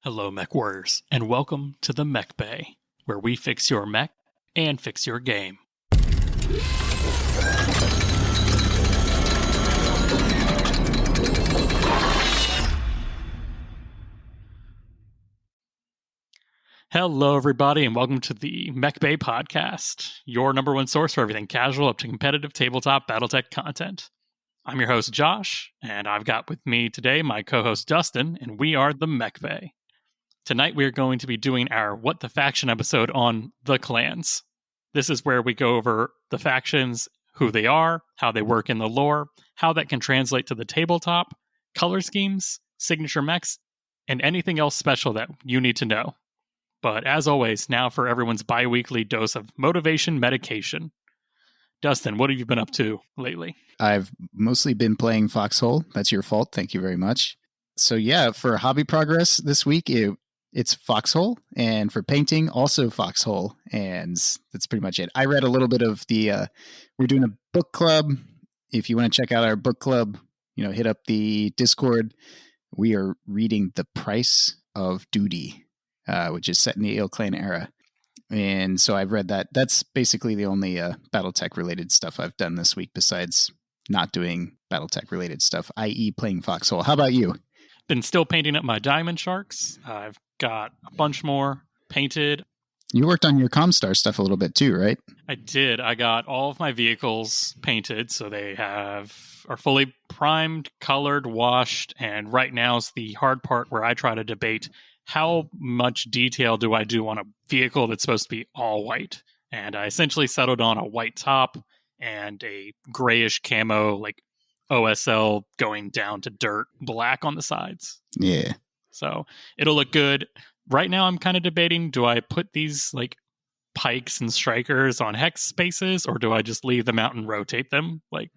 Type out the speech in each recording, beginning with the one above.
Hello, Mech Warriors, and welcome to the Mechbay, where we fix your mech and fix your game. Hello, everybody, and welcome to the Mechbay podcast, your number one source for everything casual up to competitive tabletop Battletech content. I'm your host, Josh, and I've got with me today my co-host, Dustin, and we are the Mechbay. Tonight we are going to be doing our What the Faction episode on the clans. This is where we go over the factions, who they are, how they work in the lore, how that can translate to the tabletop, color schemes, signature mechs, and anything else special that you need to know. But as always, now for everyone's bi-weekly dose of motivation medication. Dustin, what have you been up to lately? I've mostly been playing Foxhole. That's your fault. Thank you very much. So yeah, for hobby progress this week, it's Foxhole, and for painting, also Foxhole, and that's pretty much it. I read a little bit of we're doing a book club. If you want to check out our book club, hit up the Discord. We are reading The Price of Duty, which is set in the Ale Clan era. And so I've read that. That's basically the only Battletech related stuff I've done this week, besides not doing Battletech related stuff, i.e. playing Foxhole. How about you? Been still painting up my diamond sharks. I've got a bunch more painted. You worked on your Comstar stuff a little bit too, right? I did. I got all of my vehicles painted, so they are fully primed, colored, washed, and right now is the hard part where I try to debate how much detail do I do on a vehicle that's supposed to be all white. And I essentially settled on a white top and a grayish camo, like OSL going down to dirt black on the sides. Yeah. So it'll look good. Right now I'm kind of debating, do I put these like pikes and strikers on hex spaces, or do I just leave them out and rotate them? Like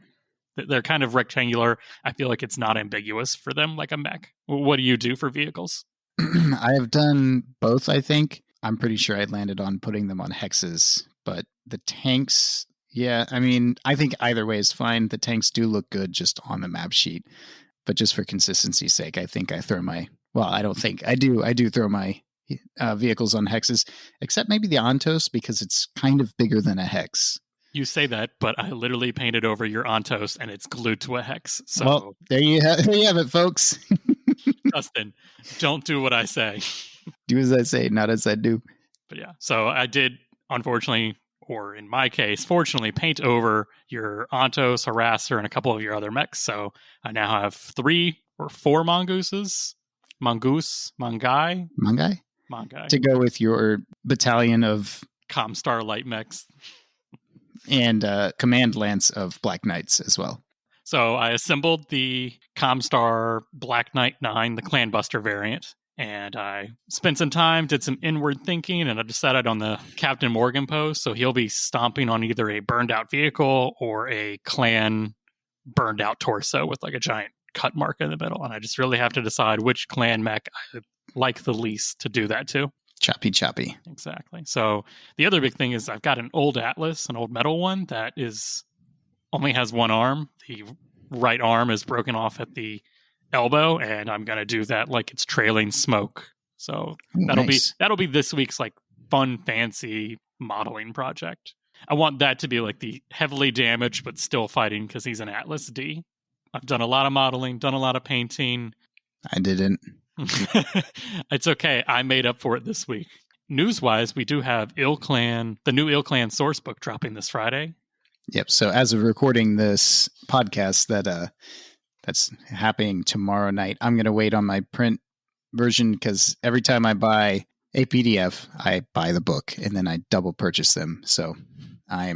they're kind of rectangular. I feel like it's not ambiguous for them like a mech. What do you do for vehicles? I have done both, I think. I'm pretty sure I landed on putting them on hexes, but the tanks, yeah, I mean, I think either way is fine. The tanks do look good just on the map sheet, but just for consistency's sake, I think I throw my, well, I don't think, I do throw my vehicles on hexes, except maybe the Ontos, because it's kind of bigger than a hex. You say that, but I literally painted over your Ontos and it's glued to a hex. So well, there you have it, folks. Dustin, don't do what I say. Do as I say, not as I do. But yeah, so I did, unfortunately, or in my case, fortunately, paint over your Ontos, Harasser, and a couple of your other mechs. So I now have 3 or 4 Mongooses. Mongai to go with your battalion of Comstar light mechs. And command lance of Black Knights as well. So I assembled the Comstar Black Knight 9, the Clan Buster variant, and I spent some time, did some inward thinking, and I decided on the Captain Morgan pose. So he'll be stomping on either a burned out vehicle or a clan burned out torso with like a giant cut mark in the middle. And I just really have to decide which clan mech I like the least to do that to. Choppy. Exactly. So the other big thing is I've got an old Atlas, an old metal one that only has one arm. The right arm is broken off at the elbow, and I'm going to do that like it's trailing smoke. So that'll be this week's like fun, fancy modeling project. I want that to be like the heavily damaged but still fighting because he's an Atlas D. I've done a lot of modeling, done a lot of painting. I didn't. It's okay. I made up for it this week. News-wise, we do have the new Il Clan source book dropping this Friday. Yep. So as of recording this podcast, that's happening tomorrow night. I'm going to wait on my print version because every time I buy a PDF, I buy the book and then I double purchase them. So I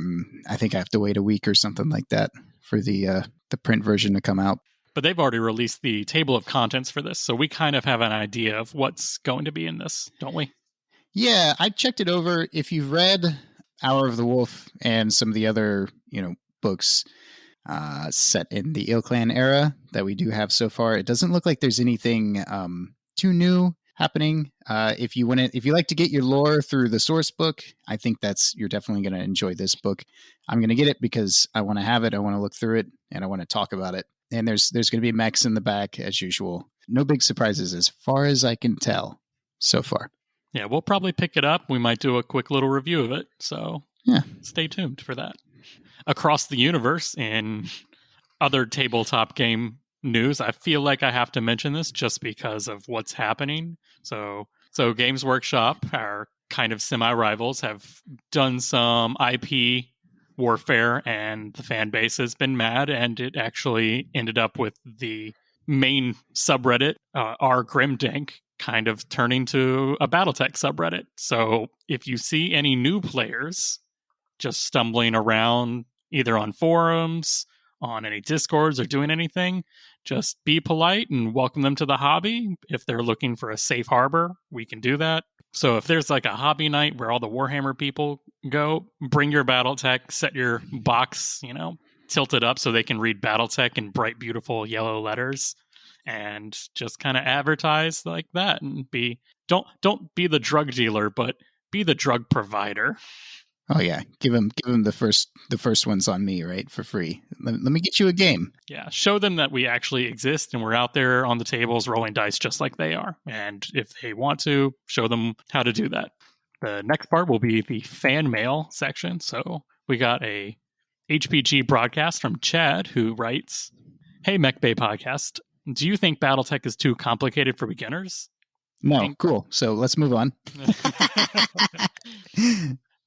think I have to wait a week or something like that for the print version to come out. But they've already released the table of contents for this, so we kind of have an idea of what's going to be in this, don't we? Yeah, I checked it over. If you've read Hour of the Wolf and some of the other, books set in the Il Clan era that we do have so far, it doesn't look like there's anything too new happening. If you like to get your lore through the source book, I think you're definitely going to enjoy this book. I'm going to get it because I want to have it. I want to look through it and I want to talk about it. And there's going to be mechs in the back as usual. No big surprises as far as I can tell. so far. Yeah, we'll probably pick it up. We might do a quick little review of it. So yeah, stay tuned for that. Across the universe in other tabletop game news, I feel like I have to mention this just because of what's happening. So Games Workshop, our kind of semi-rivals, have done some IP warfare, and the fan base has been mad, and it actually ended up with the main subreddit, r Grimdank, kind of turning to a Battletech subreddit. So if you see any new players just stumbling around either on forums, on any discords, or doing anything, just be polite and welcome them to the hobby. If they're looking for a safe harbor, we can do that. So if there's like a hobby night where all the Warhammer people go, bring your Battletech, set your box, tilt it up so they can read Battletech in bright, beautiful yellow letters, and just kind of advertise like that, and don't be the drug dealer, but be the drug provider. Oh yeah, give them the first ones on me, right, for free. Let me get you a game. Yeah, show them that we actually exist and we're out there on the tables rolling dice just like they are. And if they want to, show them how to do that. The next part will be the fan mail section. So we got a HPG broadcast from Chad, who writes, "Hey Mechbay podcast, do you think Battletech is too complicated for beginners?" No, cool. So let's move on.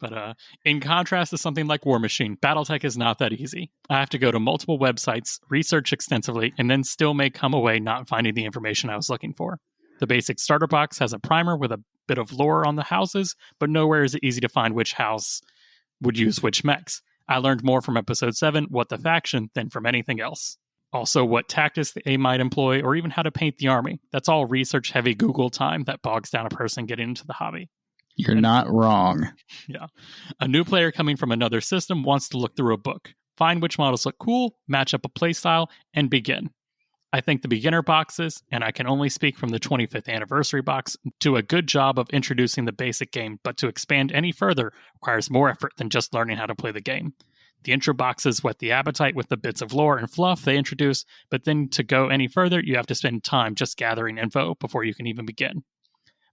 But in contrast to something like War Machine, Battletech is not that easy. I have to go to multiple websites, research extensively, and then still may come away not finding the information I was looking for. The basic starter box has a primer with a bit of lore on the houses, but nowhere is it easy to find which house would use which mechs. I learned more from episode 7, what the faction, than from anything else. Also, what tactics they might employ, or even how to paint the army. That's all research-heavy Google time that bogs down a person getting into the hobby. You're not wrong. Yeah. A new player coming from another system wants to look through a book, find which models look cool, match up a playstyle, and begin. I think the beginner boxes, and I can only speak from the 25th anniversary box, do a good job of introducing the basic game, but to expand any further requires more effort than just learning how to play the game. The intro boxes whet the appetite with the bits of lore and fluff they introduce, but then to go any further, you have to spend time just gathering info before you can even begin.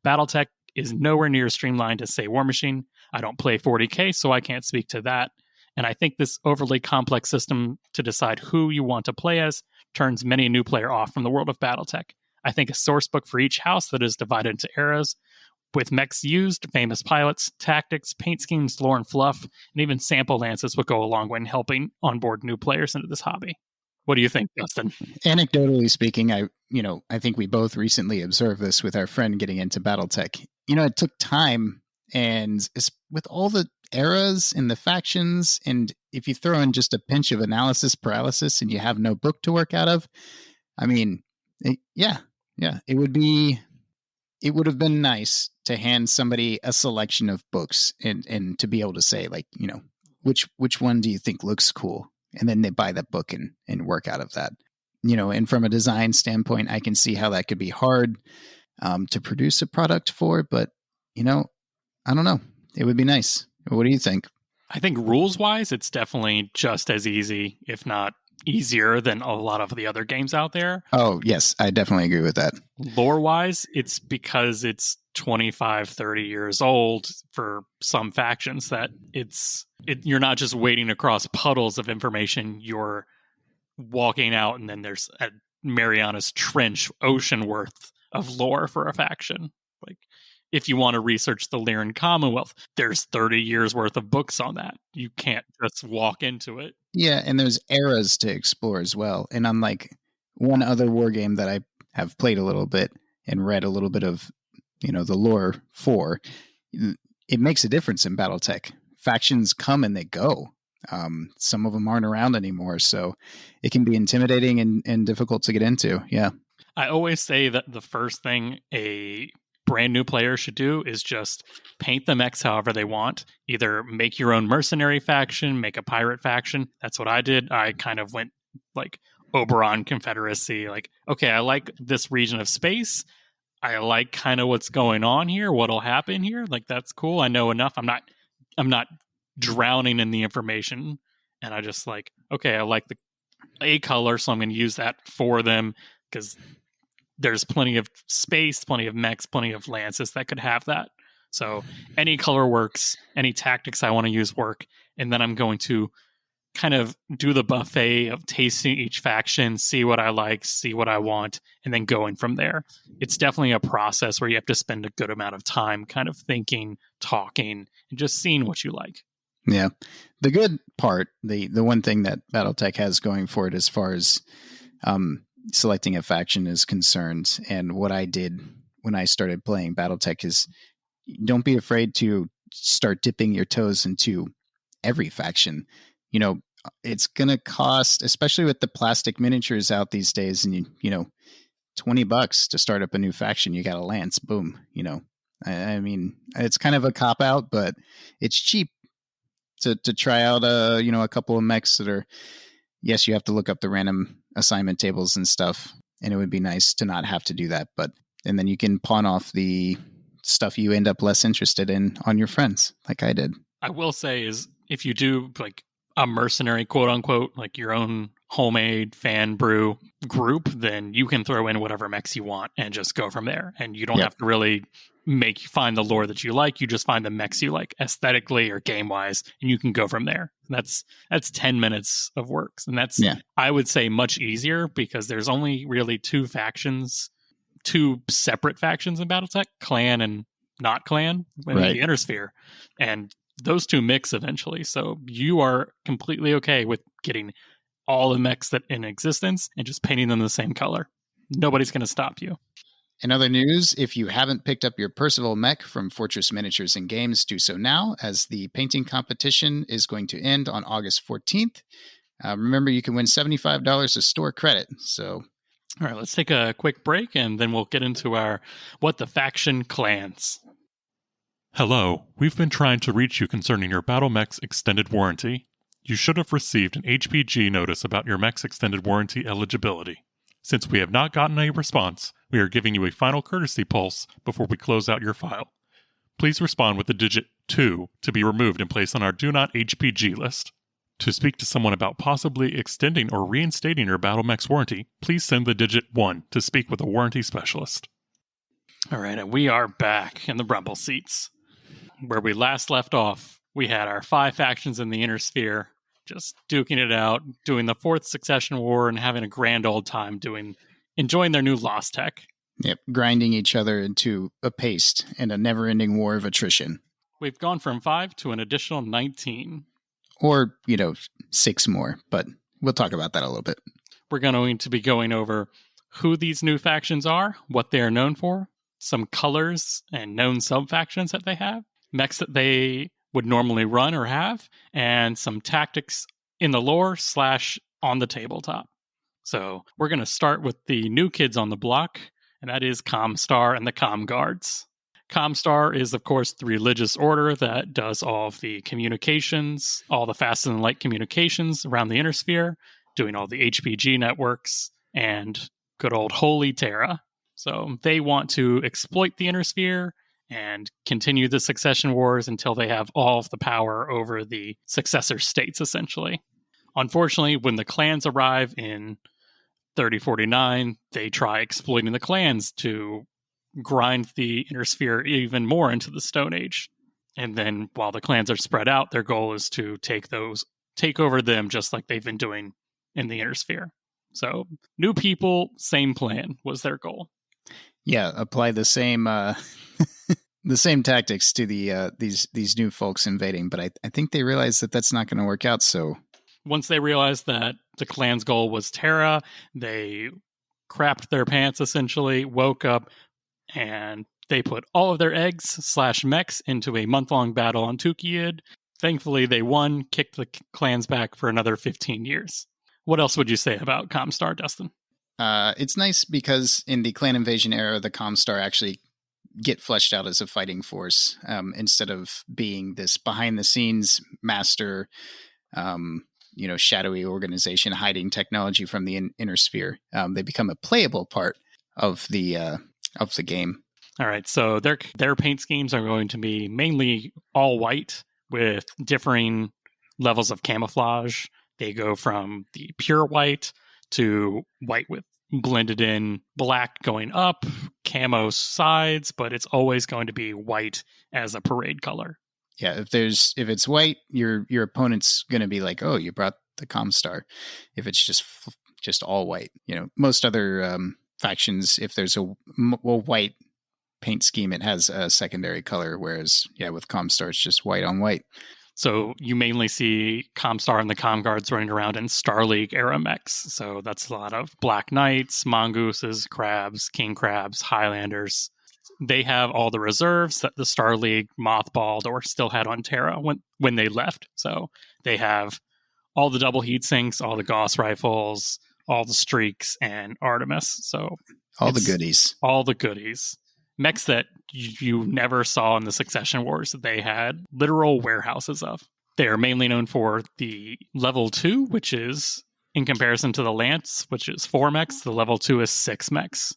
Battletech is nowhere near as streamlined as, say, War Machine. I don't play 40K, so I can't speak to that. And I think this overly complex system to decide who you want to play as turns many a new player off from the world of Battletech. I think a source book for each house that is divided into eras, with mechs used, famous pilots, tactics, paint schemes, lore and fluff, and even sample lances would go a long way in helping onboard new players into this hobby. What do you think, Justin? Anecdotally speaking, I think we both recently observed this with our friend getting into Battletech. It took time, and with all the eras and the factions, and if you throw in just a pinch of analysis paralysis and you have no book to work out of, it would have been nice to hand somebody a selection of books and to be able to say, like, which one do you think looks cool? And then they buy that book and work out of that. And from a design standpoint, I can see how that could be hard to produce a product for, but, I don't know. It would be nice. What do you think? I think rules-wise, it's definitely just as easy, if not easier, than a lot of the other games out there. Oh, yes, I definitely agree with that. Lore-wise, it's because it's 25, 30 years old for some factions that you're not just wading across puddles of information, you're walking out and then there's a Mariana's Trench ocean worth of lore for a faction. Like, if you want to research the Lyran Commonwealth, there's 30 years worth of books on that. You can't just walk into it. Yeah, and there's eras to explore as well. And unlike one other war game that I have played a little bit and read a little bit of, the lore for, it makes a difference in Battletech. Factions come and they go. Some of them aren't around anymore, so it can be intimidating and difficult to get into. Yeah. I always say that the first thing a brand new player should do is just paint the mechs however they want. Either make your own mercenary faction, make a pirate faction. That's what I did. I kind of went like Oberon Confederacy. Like, okay, I like this region of space. I like kind of what's going on here, what'll happen here. Like, that's cool. I know enough. I'm not drowning in the information. And I just like, okay, I like a color, so I'm going to use that for them because there's plenty of space, plenty of mechs, plenty of lances that could have that. So any color works, any tactics I want to use work, and then I'm going to kind of do the buffet of tasting each faction, see what I like, see what I want, and then going from there. It's definitely a process where you have to spend a good amount of time kind of thinking, talking, and just seeing what you like. Yeah. The good part, the one thing that Battletech has going for it as far as selecting a faction is concerned, and what I did when I started playing Battletech is don't be afraid to start dipping your toes into every faction. You know, it's going to cost, especially with the plastic miniatures out these days, and you know, $20 to start up a new faction. You got a lance, boom. You know, I mean, it's kind of a cop out, but it's cheap to try out a couple of mechs that are. Yes, you have to look up the random assignment tables and stuff, and it would be nice to not have to do that. And then you can pawn off the stuff you end up less interested in on your friends, like I did. I will say is if you do like a mercenary, quote unquote, like your own homemade fan brew group, then you can throw in whatever mechs you want and just go from there. And you don't have to really find the lore that you like. You just find the mechs you like aesthetically or game wise, and you can go from there. And that's 10 minutes of work. And that's, I would say, much easier because there's only really two separate factions in Battletech, clan and not clan in the Innersphere. And those two mix eventually. So you are completely okay with getting all the mechs that in existence and just painting them the same color. Nobody's going to stop you. In other news, if you haven't picked up your Percival mech from Fortress Miniatures and Games, do so now, as the painting competition is going to end on August 14th. Remember, you can win $75 of store credit. So, all right, let's take a quick break, and then we'll get into our What the Faction Clans. Hello, we've been trying to reach you concerning your Battle Mechs extended warranty. You should have received an HPG notice about your mech's extended warranty eligibility. Since we have not gotten a response, we are giving you a final courtesy pulse before we close out your file. Please respond with the digit 2 to be removed and placed on our Do Not HPG list. To speak to someone about possibly extending or reinstating your Battle Mechs warranty, please send the digit 1 to speak with a warranty specialist. All right, and we are back in the rumble seats. Where we last left off, we had our 5 factions in the Innersphere, just duking it out, doing the 4th Succession War, and having a grand old time enjoying their new Lost tech. Yep, grinding each other into a paste in a never-ending war of attrition. We've gone from 5 to an additional 19. Or, 6 more, but we'll talk about that a little bit. We're going to be going over who these new factions are, what they are known for, some colors and known sub-factions that they have, mechs that they would normally run or have, and some tactics in the lore / on the tabletop. So we're going to start with the new kids on the block, and that is Comstar and the Com Guards. Comstar is, of course, the religious order that does all of the communications, all the fast and light communications around the Innersphere, doing all the HPG networks, and good old Holy Terra. So they want to exploit the Innersphere and continue the succession wars until they have all of the power over the successor states, essentially. Unfortunately, when the clans arrive in 3049, they try exploiting the clans to grind the Innersphere even more into the Stone Age. And then while the clans are spread out, their goal is to take over them just like they've been doing in the Innersphere. So new people, same plan was their goal. Yeah, apply the same the same tactics to the these new folks invading, but I think they realize that that's not going to work out. So once they realized that the clan's goal was Terra, they crapped their pants essentially, woke up, and they put all of their eggs / mechs into a month-long battle on Tukiid. Thankfully, they won, kicked the clans back for another 15 years. What else would you say about Comstar, Dustin? It's nice because in the clan invasion era, the Comstar actually get fleshed out as a fighting force instead of being this behind-the-scenes master, shadowy organization hiding technology from the Innersphere. They become a playable part of the game. All right, so their paint schemes are going to be mainly all white with differing levels of camouflage. They go from the pure white to white with blended in black going up, camo sides, but it's always going to be white as a parade color. Yeah, if it's white, your opponent's going to be like, "Oh, you brought the Comstar." If it's just all white, most other factions, if there's a white paint scheme, it has a secondary color. Whereas, with Comstar, it's just white on white. So you mainly see Comstar and the Com Guards running around in Star League era mechs. So that's a lot of Black Knights, Mongooses, Crabs, King Crabs, Highlanders. They have all the reserves that the Star League mothballed or still had on Terra when they left. So they have all the double heat sinks, all the Gauss rifles, all the streaks, and Artemis. So all the goodies. All the goodies. Mechs that you never saw in the Succession Wars that they had literal warehouses of. They are mainly known for the level 2, which is, in comparison to the Lance, which is 4 mechs, the level 2 is 6 mechs.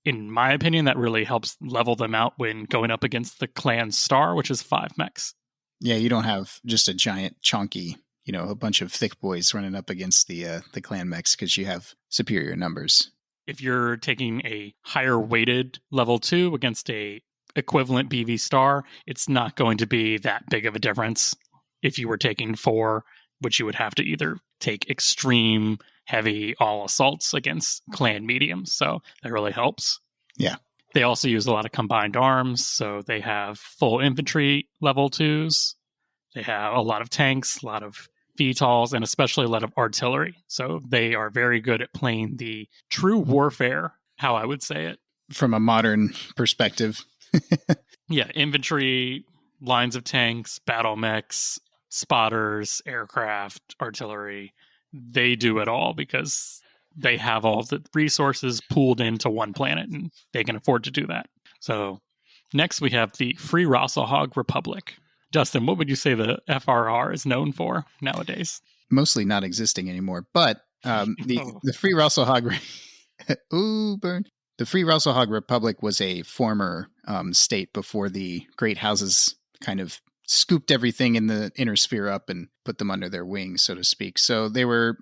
In my opinion, that really helps level them out when going up against the Clan Star, which is 5 mechs. Yeah, you don't have just a giant chunky, a bunch of thick boys running up against the Clan mechs because you have superior numbers. If you're taking a higher weighted level 2 against a equivalent BV Star, it's not going to be that big of a difference. If you were taking 4, which you would have to either take extreme heavy all assaults against clan mediums. So that really helps. Yeah. They also use a lot of combined arms. So they have full infantry level 2s. They have a lot of tanks, a lot of VTOLs, and especially a lot of artillery. So they are very good at playing the true warfare, how I would say it. From a modern perspective. Yeah, infantry, lines of tanks, battle mechs, spotters, aircraft, artillery. They do it all because they have all the resources pooled into one planet, and they can afford to do that. So next we have the Free ShadowHawk Republic. Justin, what would you say the FRR is known for nowadays? Mostly not existing anymore, but the Free ShadowHawk ooh, burn. The Free ShadowHawk Republic was a former state before the Great Houses kind of scooped everything in the inner sphere up and put them under their wing, so to speak. So they were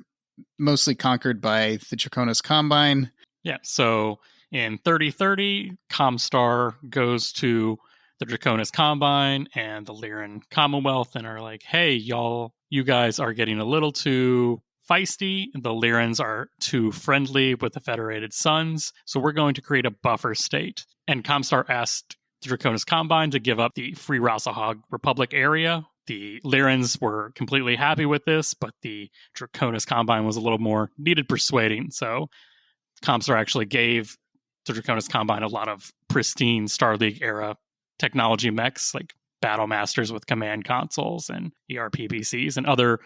mostly conquered by the Draconis Combine. Yeah, so in 3030, Comstar goes to the Draconis Combine and the Lyran Commonwealth and are like, hey, you guys are getting a little too feisty. The Lyrans are too friendly with the Federated Suns, so we're going to create a buffer state. And Comstar asked the Draconis Combine to give up the Free ShadowHawk Republic area. The Lyrans were completely happy with this, but the Draconis Combine was a little more needed persuading. So Comstar actually gave the Draconis Combine a lot of pristine Star League era technology mechs, like Battle Masters with command consoles and ERPBCs and other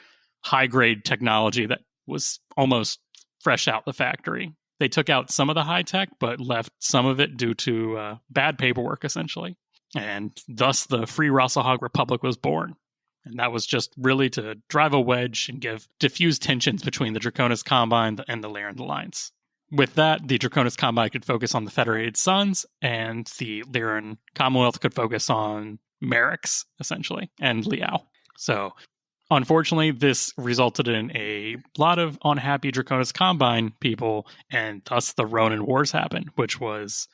high-grade technology that was almost fresh out the factory. They took out some of the high tech, but left some of it due to bad paperwork, essentially. And thus the Free ShadowHawk Republic was born. And that was just really to drive a wedge and diffuse tensions between the Draconis Combine and the Lyran Alliance. With that, the Draconis Combine could focus on the Federated Suns, and the Lyran Commonwealth could focus on Merrick's, essentially, and Liao. So, unfortunately, this resulted in a lot of unhappy Draconis Combine people, and thus the Ronin Wars happened, which was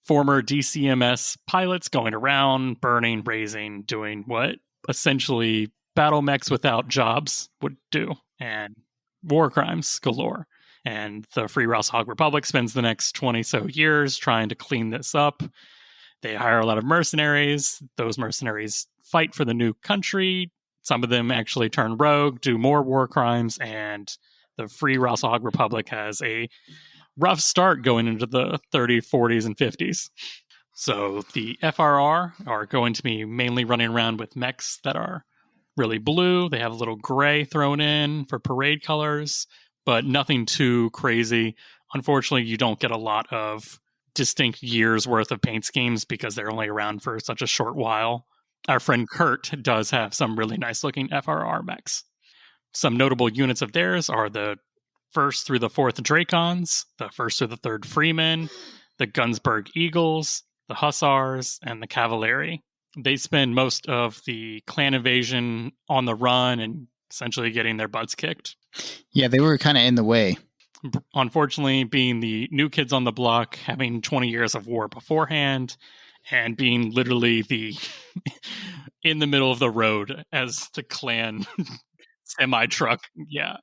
former DCMS pilots going around, burning, razing, doing what essentially battle mechs without jobs would do, and war crimes galore. And the Free ShadowHawk Republic spends the next 20-so years trying to clean this up. They hire a lot of mercenaries. Those mercenaries fight for the new country. Some of them actually turn rogue, do more war crimes, and the Free ShadowHawk Republic has a rough start going into the 30s, 40s, and 50s. So the FRR are going to be mainly running around with mechs that are really blue. They have a little gray thrown in for parade colors, but nothing too crazy. Unfortunately, you don't get a lot of distinct years worth of paint schemes because they're only around for such a short while. Our friend Kurt does have some really nice looking FRR mechs. Some notable units of theirs are the 1st through the 4th Dracons, the 1st through the 3rd Freemen, the Gunsberg Eagles, the Hussars, and the Cavalry. They spend most of the clan invasion on the run and essentially getting their butts kicked. Yeah, they were kind of in the way. unfortunately, being the new kids on the block, having 20 years of war beforehand, and being literally the in the middle of the road as the clan semi-truck. Yeah.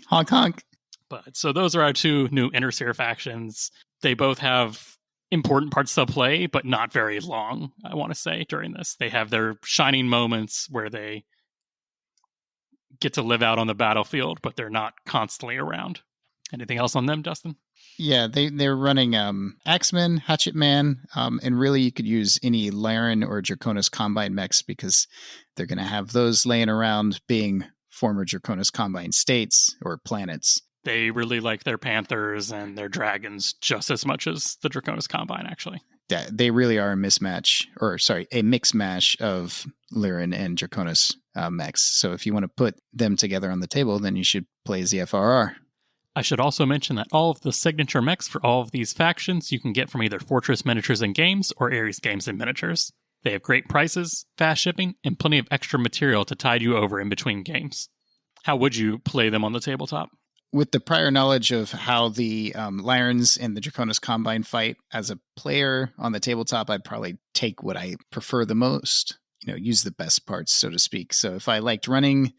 Honk honk. But so those are our two new Intersphere factions. They both have important parts to play, but not very long, I want to say, during this. They have their shining moments where they get to live out on the battlefield, but they're not constantly around. Anything else on them, Dustin? Yeah, they're running Axeman, Hatchetman, and really you could use any Laren or Draconis Combine mechs because they're going to have those laying around being former Draconis Combine states or planets. They really like their Panthers and their Dragons just as much as the Draconis Combine, actually. Yeah, they really are a mix mash of Lyran and Draconis mechs. So if you want to put them together on the table, then you should play ZFRR. I should also mention that all of the signature mechs for all of these factions you can get from either Fortress Miniatures and Games or Ares Games and Miniatures. They have great prices, fast shipping, and plenty of extra material to tide you over in between games. How would you play them on the tabletop? With the prior knowledge of how the Lyrans and the Draconis Combine fight, as a player on the tabletop, I'd probably take what I prefer the most, use the best parts, so to speak. So if I liked running,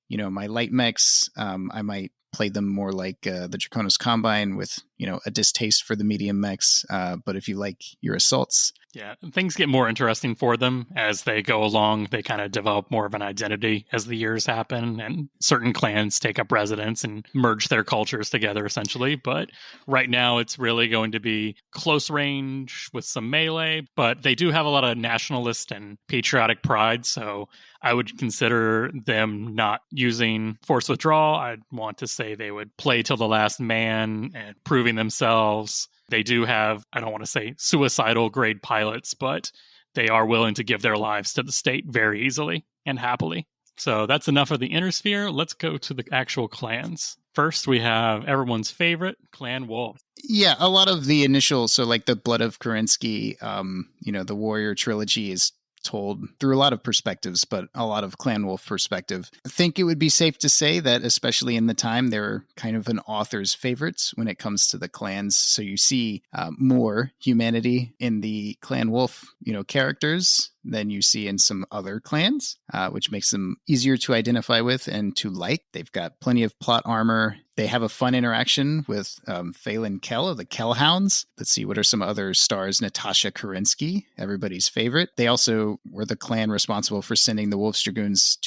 my light mechs, I might play them more like the Draconis Combine with, a distaste for the medium mechs. But if you like your assaults. Yeah, things get more interesting for them as they go along. They kind of develop more of an identity as the years happen, and certain clans take up residence and merge their cultures together, essentially. But right now, it's really going to be close range with some melee. But they do have a lot of nationalist and patriotic pride, so I would consider them not using force withdrawal. I'd want to say they would play till the last man and proving themselves. They do have, I don't want to say suicidal grade pilots, but they are willing to give their lives to the state very easily and happily. So that's enough of the Intersphere. Let's go to the actual clans. First, we have everyone's favorite, Clan Wolf. Yeah, a lot of the initial, so like the Blood of Kerensky, the Warrior trilogy is told through a lot of perspectives, but a lot of Clan Wolf perspective. I think it would be safe to say that, especially in the time, they're kind of an author's favorites when it comes to the clans. So you see more humanity in the Clan Wolf, characters than you see in some other clans, which makes them easier to identify with and to like. They've got plenty of plot armor. They have a fun interaction with Phelan Kell of the Kellhounds. Let's see, what are some other stars? Natasha Kerensky, everybody's favorite. They also were the clan responsible for sending the Wolf's Dragoons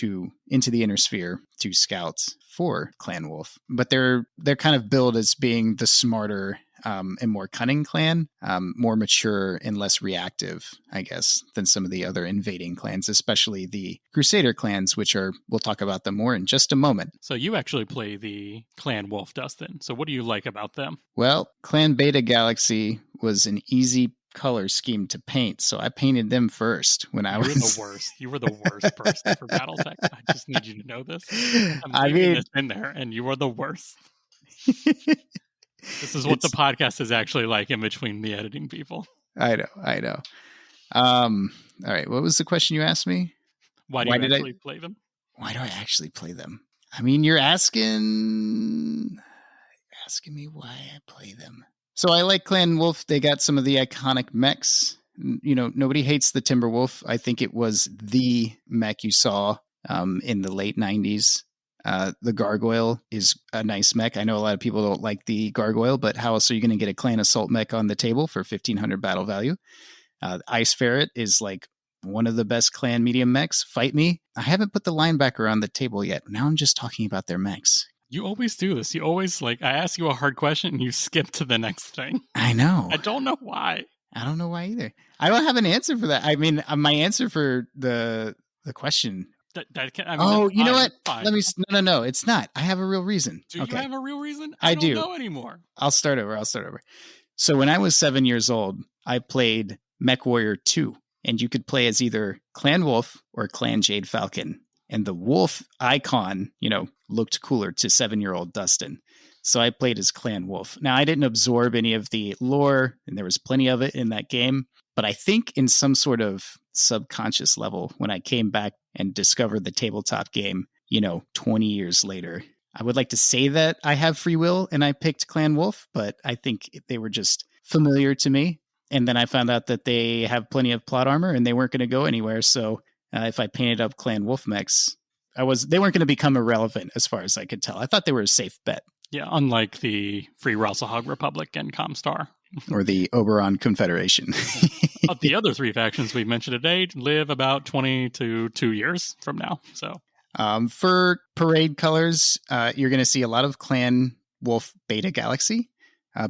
into the Intersphere to scout for Clan Wolf. But they're kind of billed as being the smarter and more cunning clan, more mature and less reactive, I guess, than some of the other invading clans, especially the Crusader clans, which we'll talk about them more in just a moment. So you actually play the Clan Wolf, Dustin. So what do you like about them? Well, Clan Beta Galaxy was an easy color scheme to paint, so I painted them first when I was... the worst. You were the worst person for BattleTech. I just need you to know this. I'm leaving this in there, and you were the worst. This is what the podcast is actually like in between the editing people. I know. All right. What was the question you asked me? Why do you actually play them? Why do I actually play them? I mean, you're asking me why I play them. So I like Clan Wolf. They got some of the iconic mechs. Nobody hates the Timberwolf. I think it was the mech you saw in the late 90s. The Gargoyle is a nice mech. I know a lot of people don't like the Gargoyle, but how else are you going to get a Clan Assault mech on the table for 1,500 battle value? Ice Ferret is like one of the best clan medium mechs. Fight me. I haven't put the linebacker on the table yet. Now I'm just talking about their mechs. You always do this. You always I ask you a hard question and you skip to the next thing. I know. I don't know why. I don't know why either. I don't have an answer for that. I mean, my answer for the question... you know what? Fine. Let me. No, it's not. I have a real reason. Do you have a real reason? I don't do. know anymore. I'll start over. So when I was 7 years old, I played Mech Warrior 2, and you could play as either Clan Wolf or Clan Jade Falcon. And the wolf icon, looked cooler to 7-year-old Dustin. So I played as Clan Wolf. Now, I didn't absorb any of the lore, and there was plenty of it in that game. But I think in some sort of subconscious level, when I came back and discovered the tabletop game, 20 years later, I would like to say that I have free will and I picked Clan Wolf, but I think they were just familiar to me. And then I found out that they have plenty of plot armor and they weren't going to go anywhere. So if I painted up Clan Wolf mechs, they weren't going to become irrelevant as far as I could tell. I thought they were a safe bet. Yeah, unlike the Free Ramshackle Republic and Comstar. Or the Oberon Confederation. The other 3 factions we've mentioned today live about 20 to 2 years from now. So for parade colors, you're going to see a lot of Clan Wolf Beta Galaxy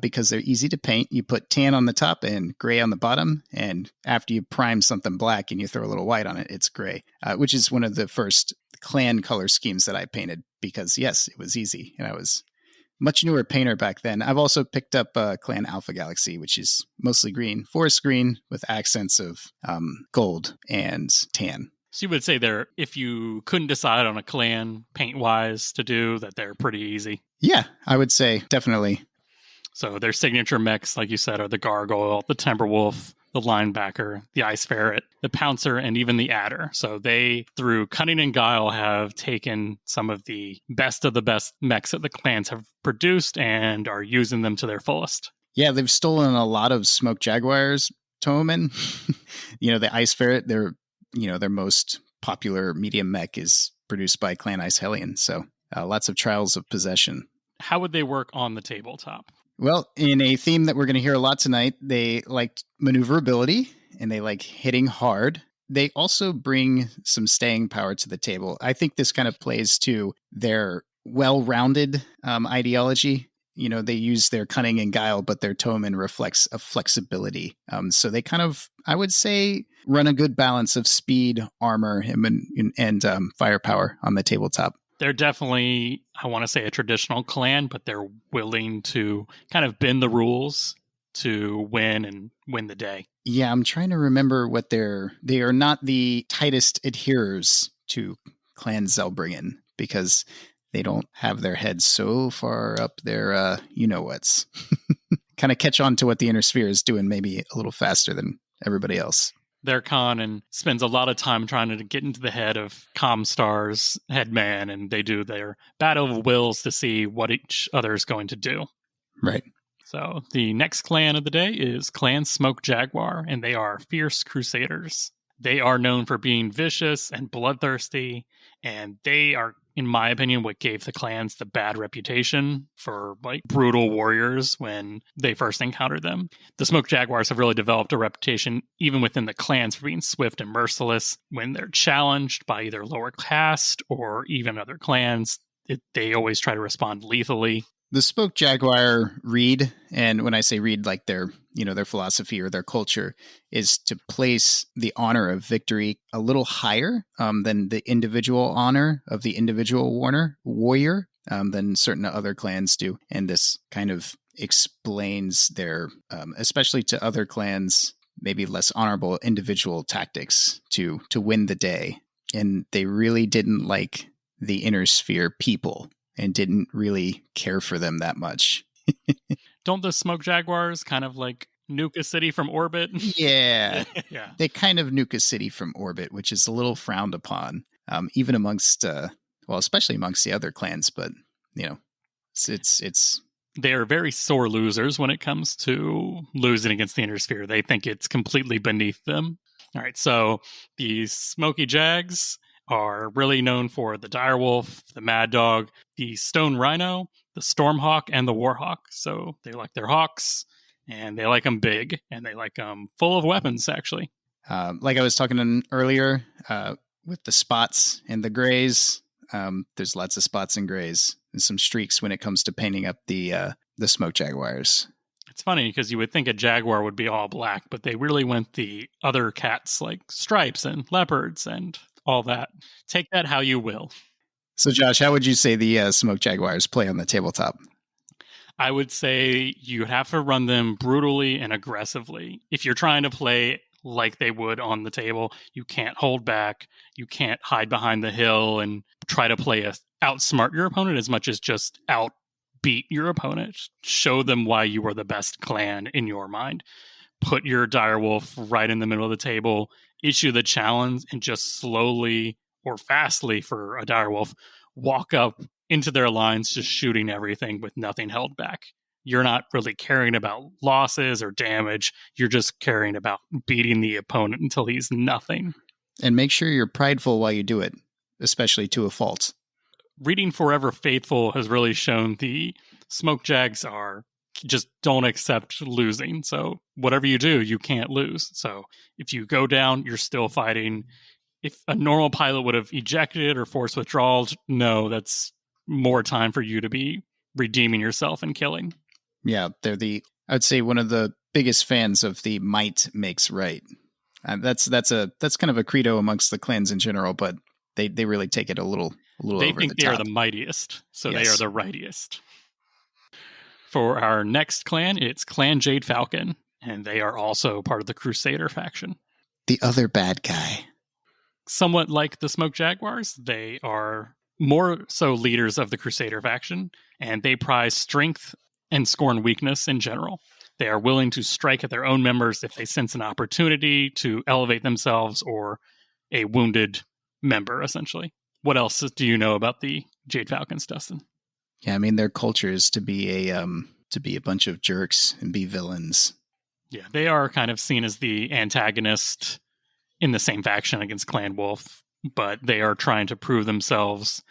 because they're easy to paint. You put tan on the top and gray on the bottom. And after you prime something black and you throw a little white on it, it's gray, which is one of the first clan color schemes that I painted because, yes, it was easy. And I was much newer painter back then. I've also picked up Clan Alpha Galaxy, which is mostly green, forest green with accents of gold and tan. So you would say if you couldn't decide on a clan paint-wise to do, that they're pretty easy. Yeah, I would say definitely. So their signature mechs, like you said, are the Gargoyle, the Timberwolf, the Linebacker, the Ice Ferret, the Pouncer, and even the Adder. So they, through cunning and guile, have taken some of the best mechs that the clans have produced and are using them to their fullest. Yeah, they've stolen a lot of Smoke Jaguars, Toman. The Ice Ferret, their most popular medium mech is produced by Clan Ice Hellion. So lots of trials of possession. How would they work on the tabletop? Well, in a theme that we're going to hear a lot tonight, they like maneuverability and they like hitting hard. They also bring some staying power to the table. I think this kind of plays to their well-rounded ideology. They use their cunning and guile, but their Toman reflects a flexibility. So they kind of, I would say, run a good balance of speed, armor, and firepower on the tabletop. They're definitely, I want to say, a traditional clan, but they're willing to kind of bend the rules to win the day. Yeah, I'm trying to remember what they are not the tightest adherers to Clan Zelbrigan because they don't have their heads so far up their you-know-whats. Kind of catch on to what the Inner Sphere is doing maybe a little faster than everybody else. They're con and spends a lot of time trying to get into the head of Comstar's head man, and they do their battle of wills to see what each other is going to do. Right. So the next clan of the day is Clan Smoke Jaguar, and they are fierce crusaders. They are known for being vicious and bloodthirsty, and they are, in my opinion, what gave the clans the bad reputation for brutal warriors when they first encountered them. The Smoke Jaguars have really developed a reputation even within the clans for being swift and merciless when they're challenged by either lower caste or even other clans. They always try to respond lethally. The Smoke Jaguar read, and when I say read, like their philosophy or their culture, is to place the honor of victory a little higher than the individual honor of the individual warrior than certain other clans do. And this kind of explains their, especially to other clans, maybe less honorable individual tactics to win the day. And they really didn't like the Inner Sphere people and didn't really care for them that much. Don't the Smoke Jaguars kind of nuke a city from orbit? Yeah. Yeah. They kind of nuke a city from orbit, which is a little frowned upon, even amongst, especially amongst the other clans. But, it's they are very sore losers when it comes to losing against the Inner Sphere. They think it's completely beneath them. All right, so these Smoky Jags are really known for the Direwolf, the Mad Dog, the Stone Rhino, the Stormhawk, and the Warhawk. So they like their hawks, and they like them big, and they like them full of weapons, actually. Like I was talking earlier, with the spots and the grays, there's lots of spots and grays and some streaks when it comes to painting up the Smoke Jaguars. It's funny because you would think a Jaguar would be all black, but they really went the other cats like stripes and leopards and all that. Take that how you will. So, Josh, how would you say the Smoke Jaguars play on the tabletop? I would say you have to run them brutally and aggressively. If you're trying to play like they would on the table, you can't hold back. You can't hide behind the hill and try to outsmart your opponent as much as just outbeat your opponent. Show them why you are the best clan in your mind. Put your Direwolf right in the middle of the table, issue the challenge, and just slowly or fastly for a Direwolf, walk up into their lines, just shooting everything with nothing held back. You're not really caring about losses or damage. You're just caring about beating the opponent until he's nothing. And make sure you're prideful while you do it, especially to a fault. Reading Forever Faithful has really shown the Smoke Jags are just don't accept losing. So whatever you do, you can't lose. So if you go down, you're still fighting. If a normal pilot would have ejected or forced withdrawals, no, that's more time for you to be redeeming yourself and killing. Yeah, they're I'd say one of the biggest fans of the might makes right. That's kind of a credo amongst the clans in general, but they really take it a little they over think the they top. are the mightiest, so Yes. they are the rightiest. For our next clan, it's Clan Jade Falcon, and they are also part of the Crusader faction. The other bad guy. Somewhat like the Smoke Jaguars, they are more so leaders of the Crusader faction, and they prize strength and scorn weakness in general. They are willing to strike at their own members if they sense an opportunity to elevate themselves or a wounded member, essentially. What else do you know about the Jade Falcons, Dustin? Yeah, I mean their culture is to be a bunch of jerks and be villains. Yeah, they are kind of seen as the antagonist in the same faction against Clan Wolf, but they are trying to prove themselves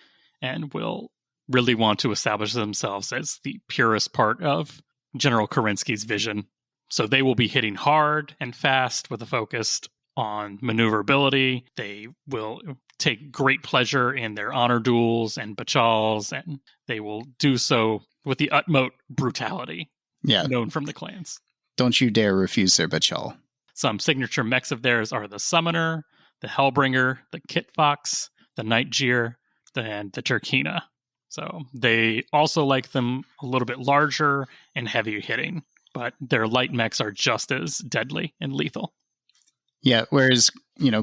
and will really want to establish themselves as the purest part of General Kerensky's vision. So they will be hitting hard and fast with a focus on maneuverability. They will take great pleasure in their honor duels and bachals, and they will do so with the utmost brutality known from the clans. Don't you dare refuse their bachal. Some signature mechs of theirs are the Summoner, the Hellbringer, the Kit Fox, the Night Jeer, and the Turkina. So they also like them a little bit larger and heavier hitting, but their light mechs are just as deadly and lethal. Yeah, whereas,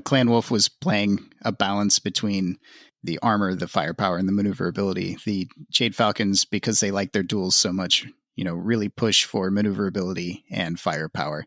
Clan Wolf was playing a balance between the armor, the firepower, and the maneuverability. The Jade Falcons, because they like their duels so much, really push for maneuverability and firepower.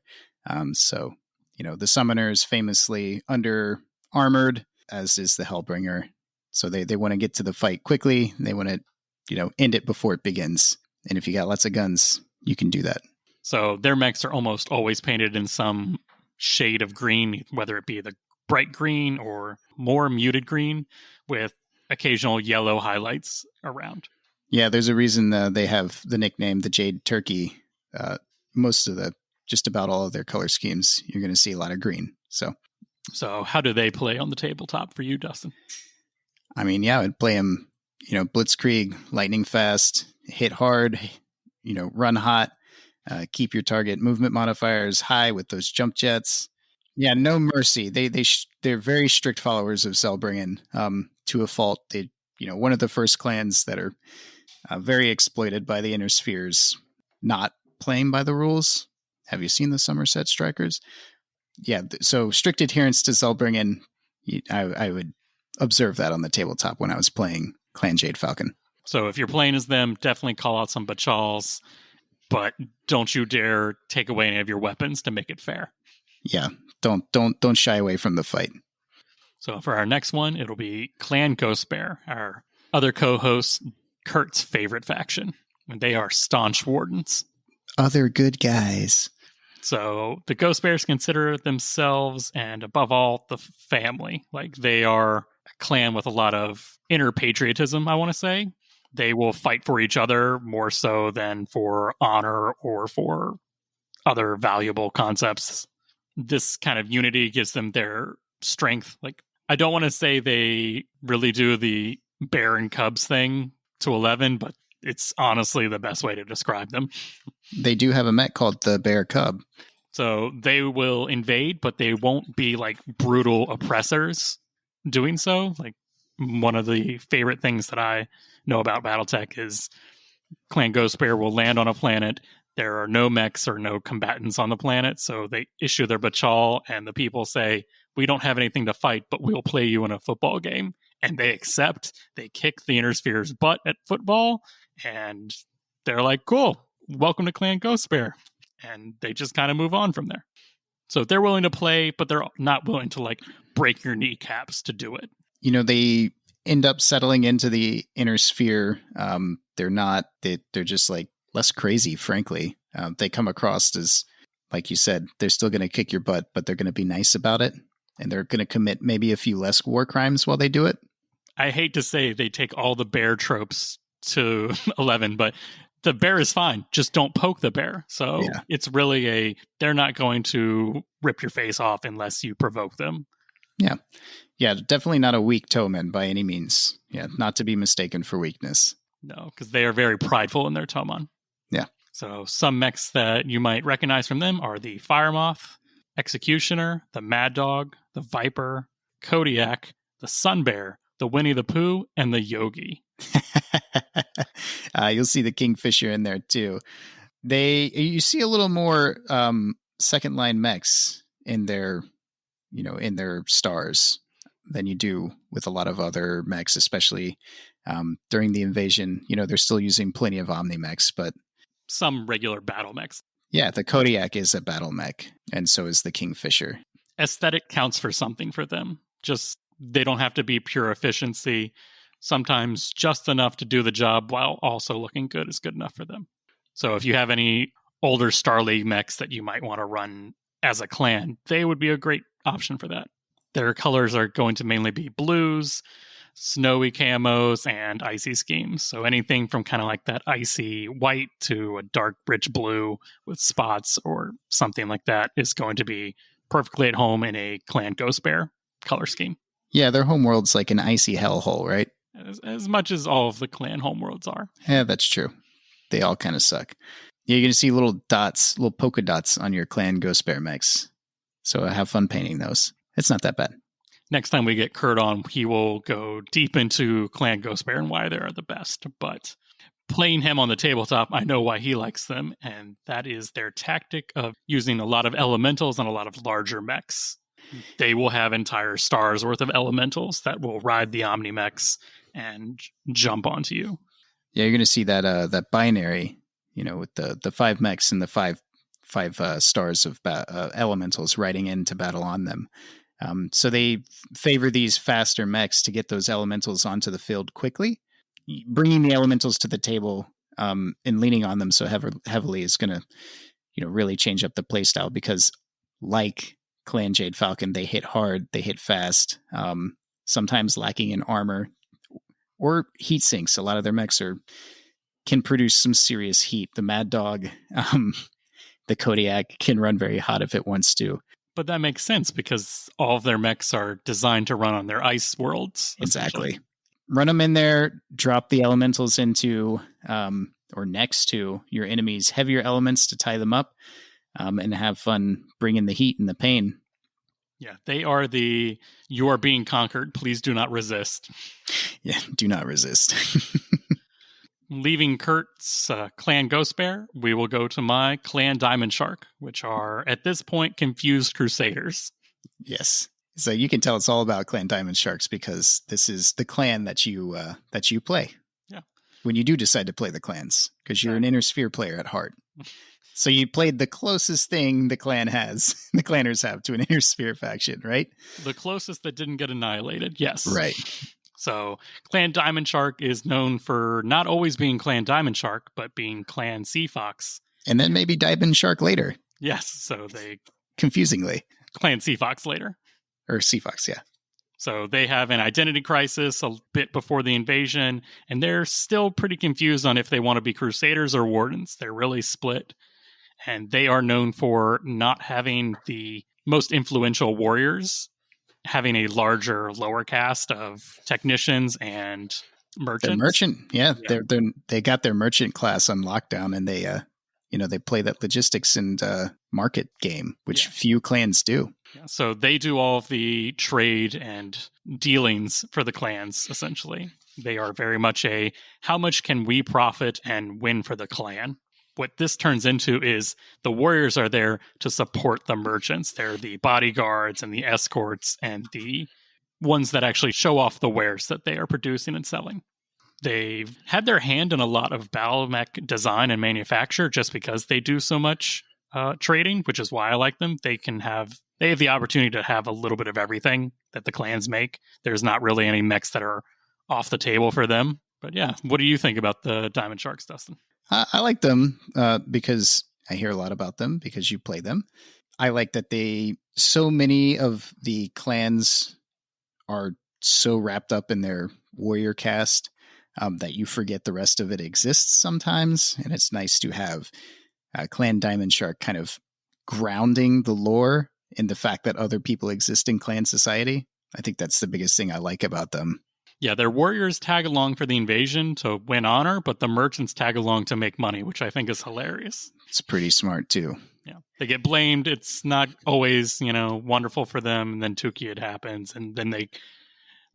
So, the Summoner is famously under armored, as is the Hellbringer. So they want to get to the fight quickly. They want to, end it before it begins. And if you got lots of guns, you can do that. So their mechs are almost always painted in some shade of green, whether it be the bright green or more muted green with occasional yellow highlights around. Yeah, there's a reason they have the nickname the Jade Turkey. Just about all of their color schemes, you're going to see a lot of green. So how do they play on the tabletop for you, Dustin? I mean, yeah, I'd play them, blitzkrieg, lightning fast, hit hard, run hot, keep your target movement modifiers high with those jump jets. Yeah, no mercy. They're very strict followers of Cellbringen, to a fault. They, one of the first clans that are very exploited by the inner spheres, not playing by the rules. Have you seen the Somerset Strikers? Yeah, so strict adherence to Cellbringen. I would observe that on the tabletop when I was playing Clan Jade Falcon. So if you're playing as them, definitely call out some bachals, but don't you dare take away any of your weapons to make it fair. Yeah, don't shy away from the fight. So for our next one, it'll be Clan Ghost Bear, our other co-host Kurt's favorite faction, and they are staunch wardens. Other good guys. So the Ghost Bears consider themselves, and above all, the family. Like they are a clan with a lot of inner patriotism, I want to say. They will fight for each other more so than for honor or for other valuable concepts. This kind of unity gives them their strength. Like, I don't want to say they really do the bear and cubs thing to 11, but it's honestly the best way to describe them. They do have a mech called the Bear Cub. So they will invade, but they won't be like brutal oppressors doing so. Like one of the favorite things that I know about Battletech is Clan Ghost Bear will land on a planet. There are no mechs or no combatants on the planet. So they issue their bachal and the people say, we don't have anything to fight, but we'll play you in a football game. And they accept. They kick the Inner Sphere's butt at football. And they're like, cool, welcome to Clan Ghost Bear. And they just kind of move on from there. So they're willing to play, but they're not willing to like break your kneecaps to do it. They end up settling into the inner sphere. They're just like less crazy, frankly. They come across as, like you said, they're still going to kick your butt, but they're going to be nice about it. And they're going to commit maybe a few less war crimes while they do it. I hate to say they take all the bear tropes to 11, but the bear is fine. Just don't poke the bear. So It's really they're not going to rip your face off unless you provoke them. Yeah. Yeah, definitely not a weak Toman by any means. Yeah, not to be mistaken for weakness. No, because they are very prideful in their Tomon. Yeah. So some mechs that you might recognize from them are the Fire Moth, Executioner, the Mad Dog, the Viper, Kodiak, the Sun Bear, the Winnie the Pooh, and the Yogi. You'll see the Kingfisher in there too. You see a little more second line mechs in their stars than you do with a lot of other mechs, especially during the invasion. They're still using plenty of Omni mechs, but some regular battle mechs. Yeah, the Kodiak is a battle mech, and so is the Kingfisher. Aesthetic counts for something for them. Just they don't have to be pure efficiency. Sometimes just enough to do the job while also looking good is good enough for them. So if you have any older Star League mechs that you might want to run as a clan, they would be a great option for that. Their colors are going to mainly be blues, snowy camos, and icy schemes. So anything from kind of like that icy white to a dark rich blue with spots or something like that is going to be perfectly at home in a clan Ghost Bear color scheme. Yeah, their homeworld's like an icy hellhole, right? As much as all of the clan homeworlds are. Yeah, that's true. They all kind of suck. You're going to see little dots, little polka dots on your clan Ghost Bear mechs. So have fun painting those. It's not that bad. Next time we get Kurt on, he will go deep into Clan Ghost Bear and why they are the best. But playing him on the tabletop, I know why he likes them, and that is their tactic of using a lot of elementals and a lot of larger mechs. They will have entire stars worth of elementals that will ride the Omni mechs and jump onto you. Yeah, you're going to see that binary, with the 5 mechs and the five stars of elementals riding into battle on them. So they favor these faster mechs to get those elementals onto the field quickly. Bringing the elementals to the table and leaning on them so heavily is going to, really change up the playstyle because, like Clan Jade Falcon, they hit hard, they hit fast, sometimes lacking in armor or heat sinks. A lot of their mechs can produce some serious heat. The Mad Dog, the Kodiak can run very hot if it wants to. But that makes sense because all of their mechs are designed to run on their ice worlds. Exactly. Run them in there, drop the elementals into or next to your enemy's heavier elements to tie them up and have fun bringing the heat and the pain. Yeah, they are you are being conquered. Please do not resist. Yeah, do not resist. Leaving Kurt's clan Ghost Bear, we will go to my clan Diamond Shark, which are, at this point, confused Crusaders. Yes. So you can tell it's all about Clan Diamond Sharks because this is the clan that you play. Yeah. When you do decide to play the clans, because you're an Inner Sphere player at heart. So you played the closest thing the clanners have to an Inner Sphere faction, right? The closest that didn't get annihilated, yes. Right. So Clan Diamond Shark is known for not always being Clan Diamond Shark, but being Clan Sea Fox. And then maybe Diamond Shark later. Yes, so they... Confusingly. Clan Sea Fox later. Or Sea Fox, yeah. So they have an identity crisis a bit before the invasion, and they're still pretty confused on if they want to be Crusaders or Wardens. They're really split. And they are known for not having the most influential warriors, having a larger lower cast of technicians and merchants. The merchant, yeah. They got their merchant class on lockdown, and they play that logistics and market game, which few clans do. Yeah, so they do all of the trade and dealings for the clans, essentially. They are very much how much can we profit and win for the clan? What this turns into is the warriors are there to support the merchants. They're the bodyguards and the escorts and the ones that actually show off the wares that they are producing and selling. They've had their hand in a lot of battle mech design and manufacture just because they do so much trading, which is why I like them. They have the opportunity to have a little bit of everything that the clans make. There's not really any mechs that are off the table for them. But yeah, what do you think about the Diamond Sharks, Dustin? I like them because I hear a lot about them because you play them. I like that so many of the clans are so wrapped up in their warrior cast that you forget the rest of it exists sometimes. And it's nice to have Clan Diamond Shark kind of grounding the lore in the fact that other people exist in clan society. I think that's the biggest thing I like about them. Yeah, their warriors tag along for the invasion to win honor, but the merchants tag along to make money, which I think is hilarious. It's pretty smart too. Yeah, they get blamed. It's not always, wonderful for them. And then Tukiyid happens, and then they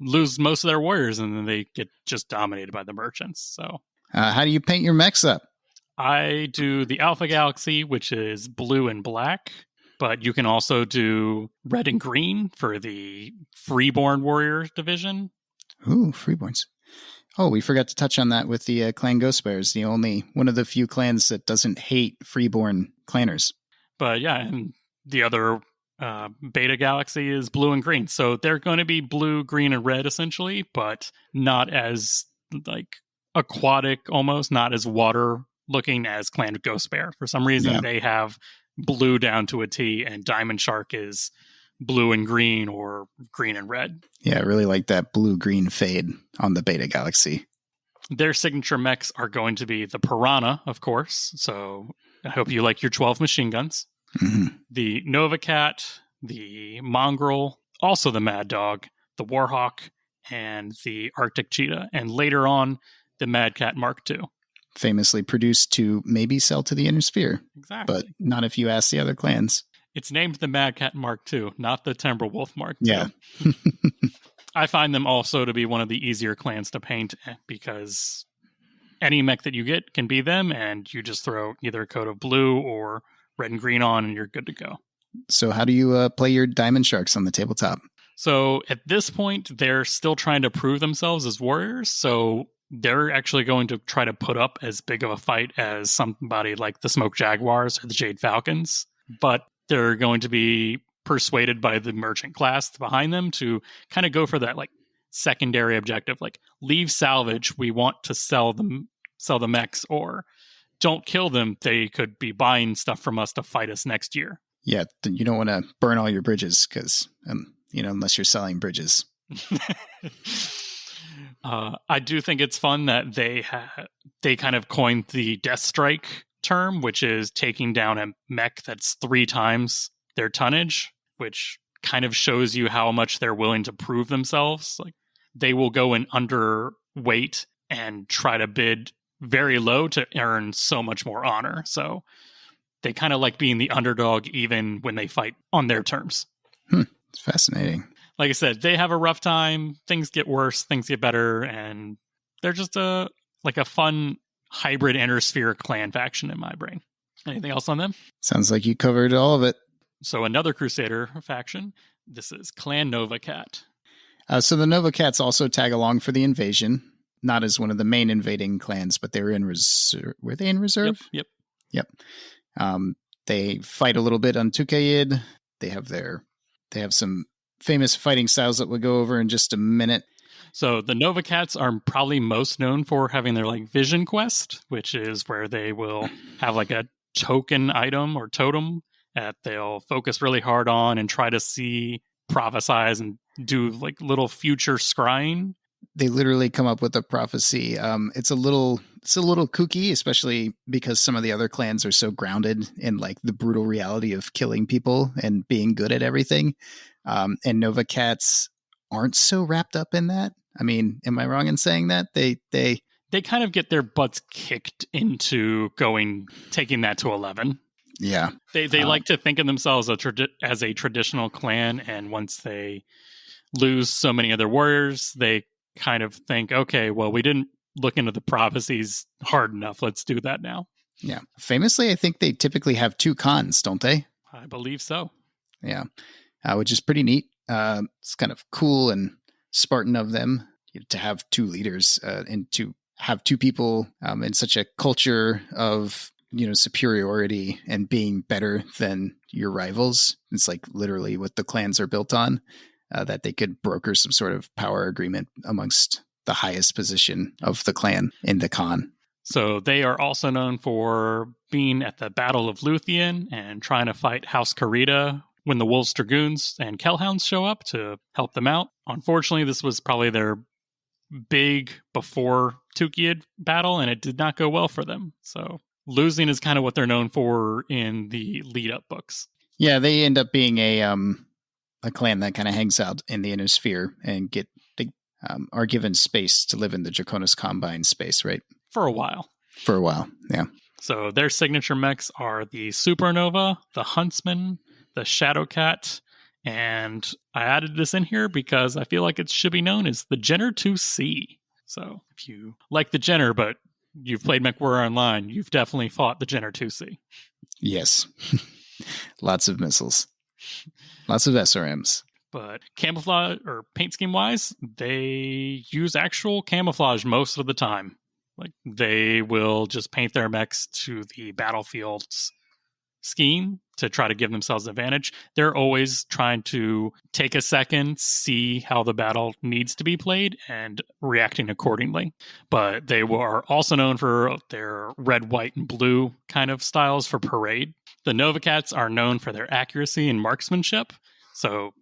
lose most of their warriors, and then they get just dominated by the merchants. So, how do you paint your mechs up? I do the Alpha Galaxy, which is blue and black, but you can also do red and green for the Freeborn Warrior division. Ooh, Freeborns. Oh, we forgot to touch on that with the Clan Ghost Bears, the only one of the few clans that doesn't hate Freeborn clanners. But yeah, and the other Beta Galaxy is blue and green. So they're going to be blue, green, and red essentially, but not as like aquatic almost, not as water looking as Clan Ghost Bear. For some reason, they have blue down to a T, and Diamond Shark is blue and green or green and red. Yeah, I really like that blue-green fade on the Beta Galaxy. Their signature mechs are going to be the Piranha, of course. So I hope you like your 12 machine guns. Mm-hmm. The Nova Cat, the Mongrel, also the Mad Dog, the Warhawk, and the Arctic Cheetah. And later on, the Mad Cat Mark II. Famously produced to maybe sell to the Inner Sphere. Exactly. But not if you ask the other clans. It's named the Mad Cat Mark II, not the Timberwolf Mark II. Yeah. I find them also to be one of the easier clans to paint because any mech that you get can be them, and you just throw either a coat of blue or red and green on, and you're good to go. So how do you play your Diamond Sharks on the tabletop? So at this point, they're still trying to prove themselves as warriors, so they're actually going to try to put up as big of a fight as somebody like the Smoke Jaguars or the Jade Falcons, but they're going to be persuaded by the merchant class behind them to kind of go for that like secondary objective, like leave salvage. We want to sell the mechs, or don't kill them. They could be buying stuff from us to fight us next year. Yeah, you don't want to burn all your bridges because unless you're selling bridges. I do think it's fun that they kind of coined the Death Strike term, which is taking down a mech that's 3 times their tonnage, which kind of shows you how much they're willing to prove themselves. Like they will go in underweight and try to bid very low to earn so much more honor. So they kind of like being the underdog even when they fight on their terms. It's fascinating. Like I said, they have a rough time. Things get worse, things get better, and they're just a fun hybrid Inner-Sphere clan faction in my brain. Anything else on them? Sounds like you covered all of it. So another Crusader faction. This is Clan Nova Cat. So the Nova Cats also tag along for the invasion, not as one of the main invading clans, but they were in reserve. Were they in reserve? Yep. They fight a little bit on Tukiyid. They have some famous fighting styles that we'll go over in just a minute. So the Nova Cats are probably most known for having their like vision quest, which is where they will have like a token item or totem that they'll focus really hard on and try to see, prophesize, and do like little future scrying. They literally come up with a prophecy. It's a little kooky, especially because some of the other clans are so grounded in like the brutal reality of killing people and being good at everything. And Nova Cats aren't so wrapped up in that. I mean, am I wrong in saying that? They kind of get their butts kicked into taking that to 11. Yeah. They like to think of themselves as a traditional clan, and once they lose so many of their warriors, they kind of think, okay, well, we didn't look into the prophecies hard enough. Let's do that now. Yeah. Famously, I think they typically have 2 cons, don't they? I believe so. Yeah. Which is pretty neat. It's kind of cool and Spartan of them to have 2 leaders and to have 2 people in such a culture of superiority and being better than your rivals. It's like literally what the clans are built on, that they could broker some sort of power agreement amongst the highest position of the clan in the con. So they are also known for being at the Battle of Luthien and trying to fight House Karita when the Wolves Dragoons and Kellhounds show up to help them out. Unfortunately, this was probably their big before Tukiad battle, and it did not go well for them. So losing is kind of what they're known for in the lead-up books. Yeah, they end up being a clan that kind of hangs out in the inner sphere and are given space to live in the Draconis Combine space, right? For a while. For a while, yeah. So their signature mechs are the Supernova, the Huntsman, the Shadowcat, and I added this in here because I feel like it should be known as the Jenner 2C. So if you like the Jenner, but you've played MechWarrior Online, you've definitely fought the Jenner 2C. Yes. Lots of missiles. Lots of SRMs. But camouflage or paint scheme wise, they use actual camouflage most of the time. Like they will just paint their mechs to the battlefield's scheme to try to give themselves an advantage. They're always trying to take a second, see how the battle needs to be played, and reacting accordingly. But they are also known for their red, white, and blue kind of styles for parade. The Nova Cats are known for their accuracy and marksmanship. So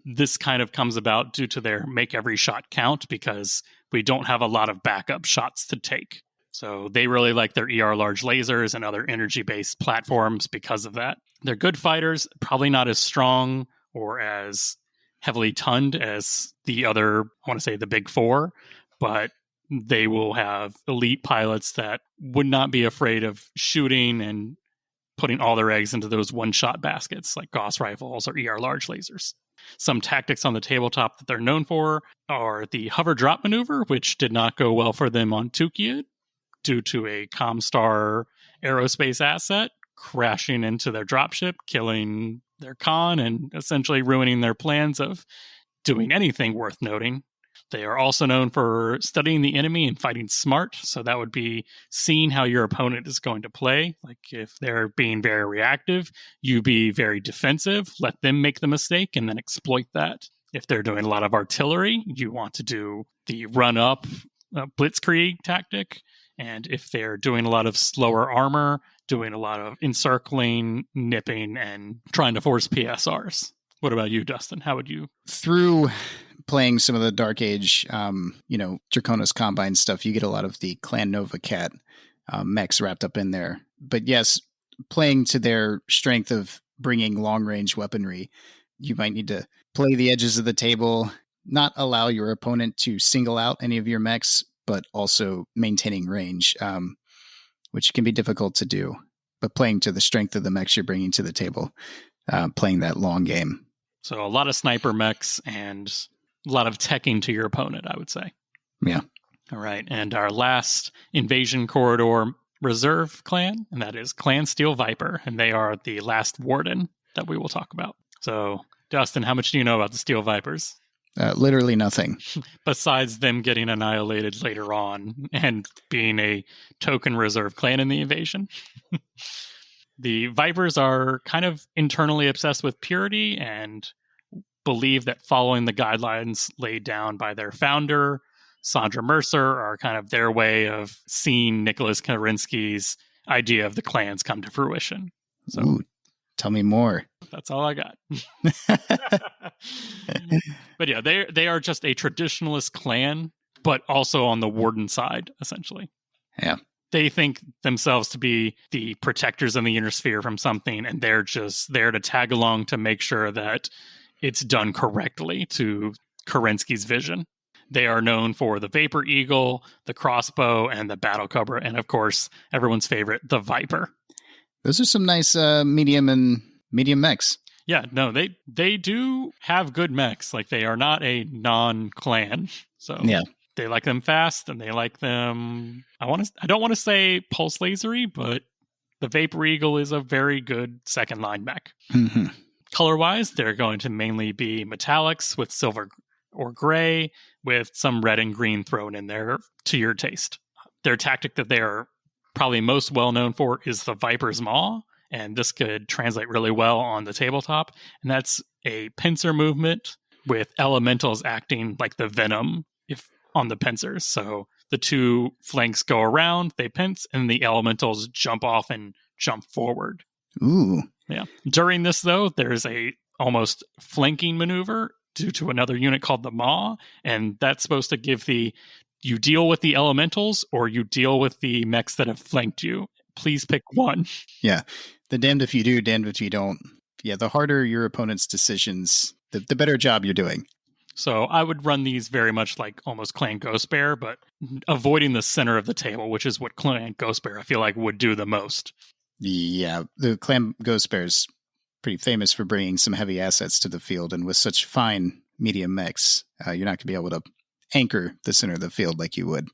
this kind of comes about due to their make every shot count because we don't have a lot of backup shots to take. So they really like their ER large lasers and other energy-based platforms because of that. They're good fighters, probably not as strong or as heavily tunned as the other, I want to say the big four, but they will have elite pilots that would not be afraid of shooting and putting all their eggs into those one-shot baskets like Gauss rifles or ER large lasers. Some tactics on the tabletop that they're known for are the hover drop maneuver, which did not go well for them on Tukiad due to a Comstar aerospace asset crashing into their dropship, killing their con, and essentially ruining their plans of doing anything worth noting. They are also known for studying the enemy and fighting smart. So that would be seeing how your opponent is going to play. Like if they're being very reactive, you be very defensive, let them make the mistake and then exploit that. If they're doing a lot of artillery, you want to do the run up blitzkrieg tactic. And if they're doing a lot of slower armor, doing a lot of encircling, nipping, and trying to force PSRs. What about you, Dustin? How would you? Through playing some of the Dark Age, Draconis Combine stuff, you get a lot of the Clan Nova Cat mechs wrapped up in there. But yes, playing to their strength of bringing long-range weaponry, you might need to play the edges of the table, not allow your opponent to single out any of your mechs, but also maintaining range, which can be difficult to do. But playing to the strength of the mechs you're bringing to the table, playing that long game. So a lot of sniper mechs and a lot of teching to your opponent, I would say. Yeah. All right. And our last Invasion Corridor Reserve clan, and that is Clan Steel Viper. And they are the last warden that we will talk about. So, Dustin, how much do you know about the Steel Vipers? Literally nothing. Besides them getting annihilated later on and being a token reserve clan in the invasion. The Vipers are kind of internally obsessed with purity and believe that following the guidelines laid down by their founder, Sandra Mercer, are kind of their way of seeing Nicholas Karinsky's idea of the clans come to fruition. So, ooh, tell me more. That's all I got. But yeah, they are just a traditionalist clan, but also on the warden side, essentially. Yeah. They think themselves to be the protectors in the inner sphere from something, and they're just there to tag along to make sure that it's done correctly to Karinsky's vision. They are known for the Vapor Eagle, the Crossbow, and the Battle Cobra, and of course, everyone's favorite, the Viper. Those are some nice medium mechs. Yeah, no, they do have good mechs. Like, they are not a non-clan. So yeah. They like them fast, and they like them... I don't want to say pulse lasery, but the Vapor Eagle is a very good second-line mech. Mm-hmm. Color-wise, they're going to mainly be metallics with silver or gray, with some red and green thrown in there to your taste. Their tactic that they are probably most well-known for is the Viper's Maw, and this could translate really well on the tabletop. And that's a pincer movement with elementals acting like the venom. If on the pincers. So the two flanks go around, they pinch, and the elementals jump off and jump forward. Ooh. Yeah. During this, though, there's a almost flanking maneuver due to another unit called the Maw, and that's supposed to give you deal with the elementals or you deal with the mechs that have flanked you. Please pick one. Yeah. The damned if you do, damned if you don't. Yeah, the harder your opponent's decisions, the better job you're doing. So I would run these very much like almost Clan Ghost Bear, but avoiding the center of the table, which is what Clan Ghost Bear I feel like would do the most. Yeah, the Clan Ghost Bear is pretty famous for bringing some heavy assets to the field, and with such fine medium mechs, you're not going to be able to anchor the center of the field like you would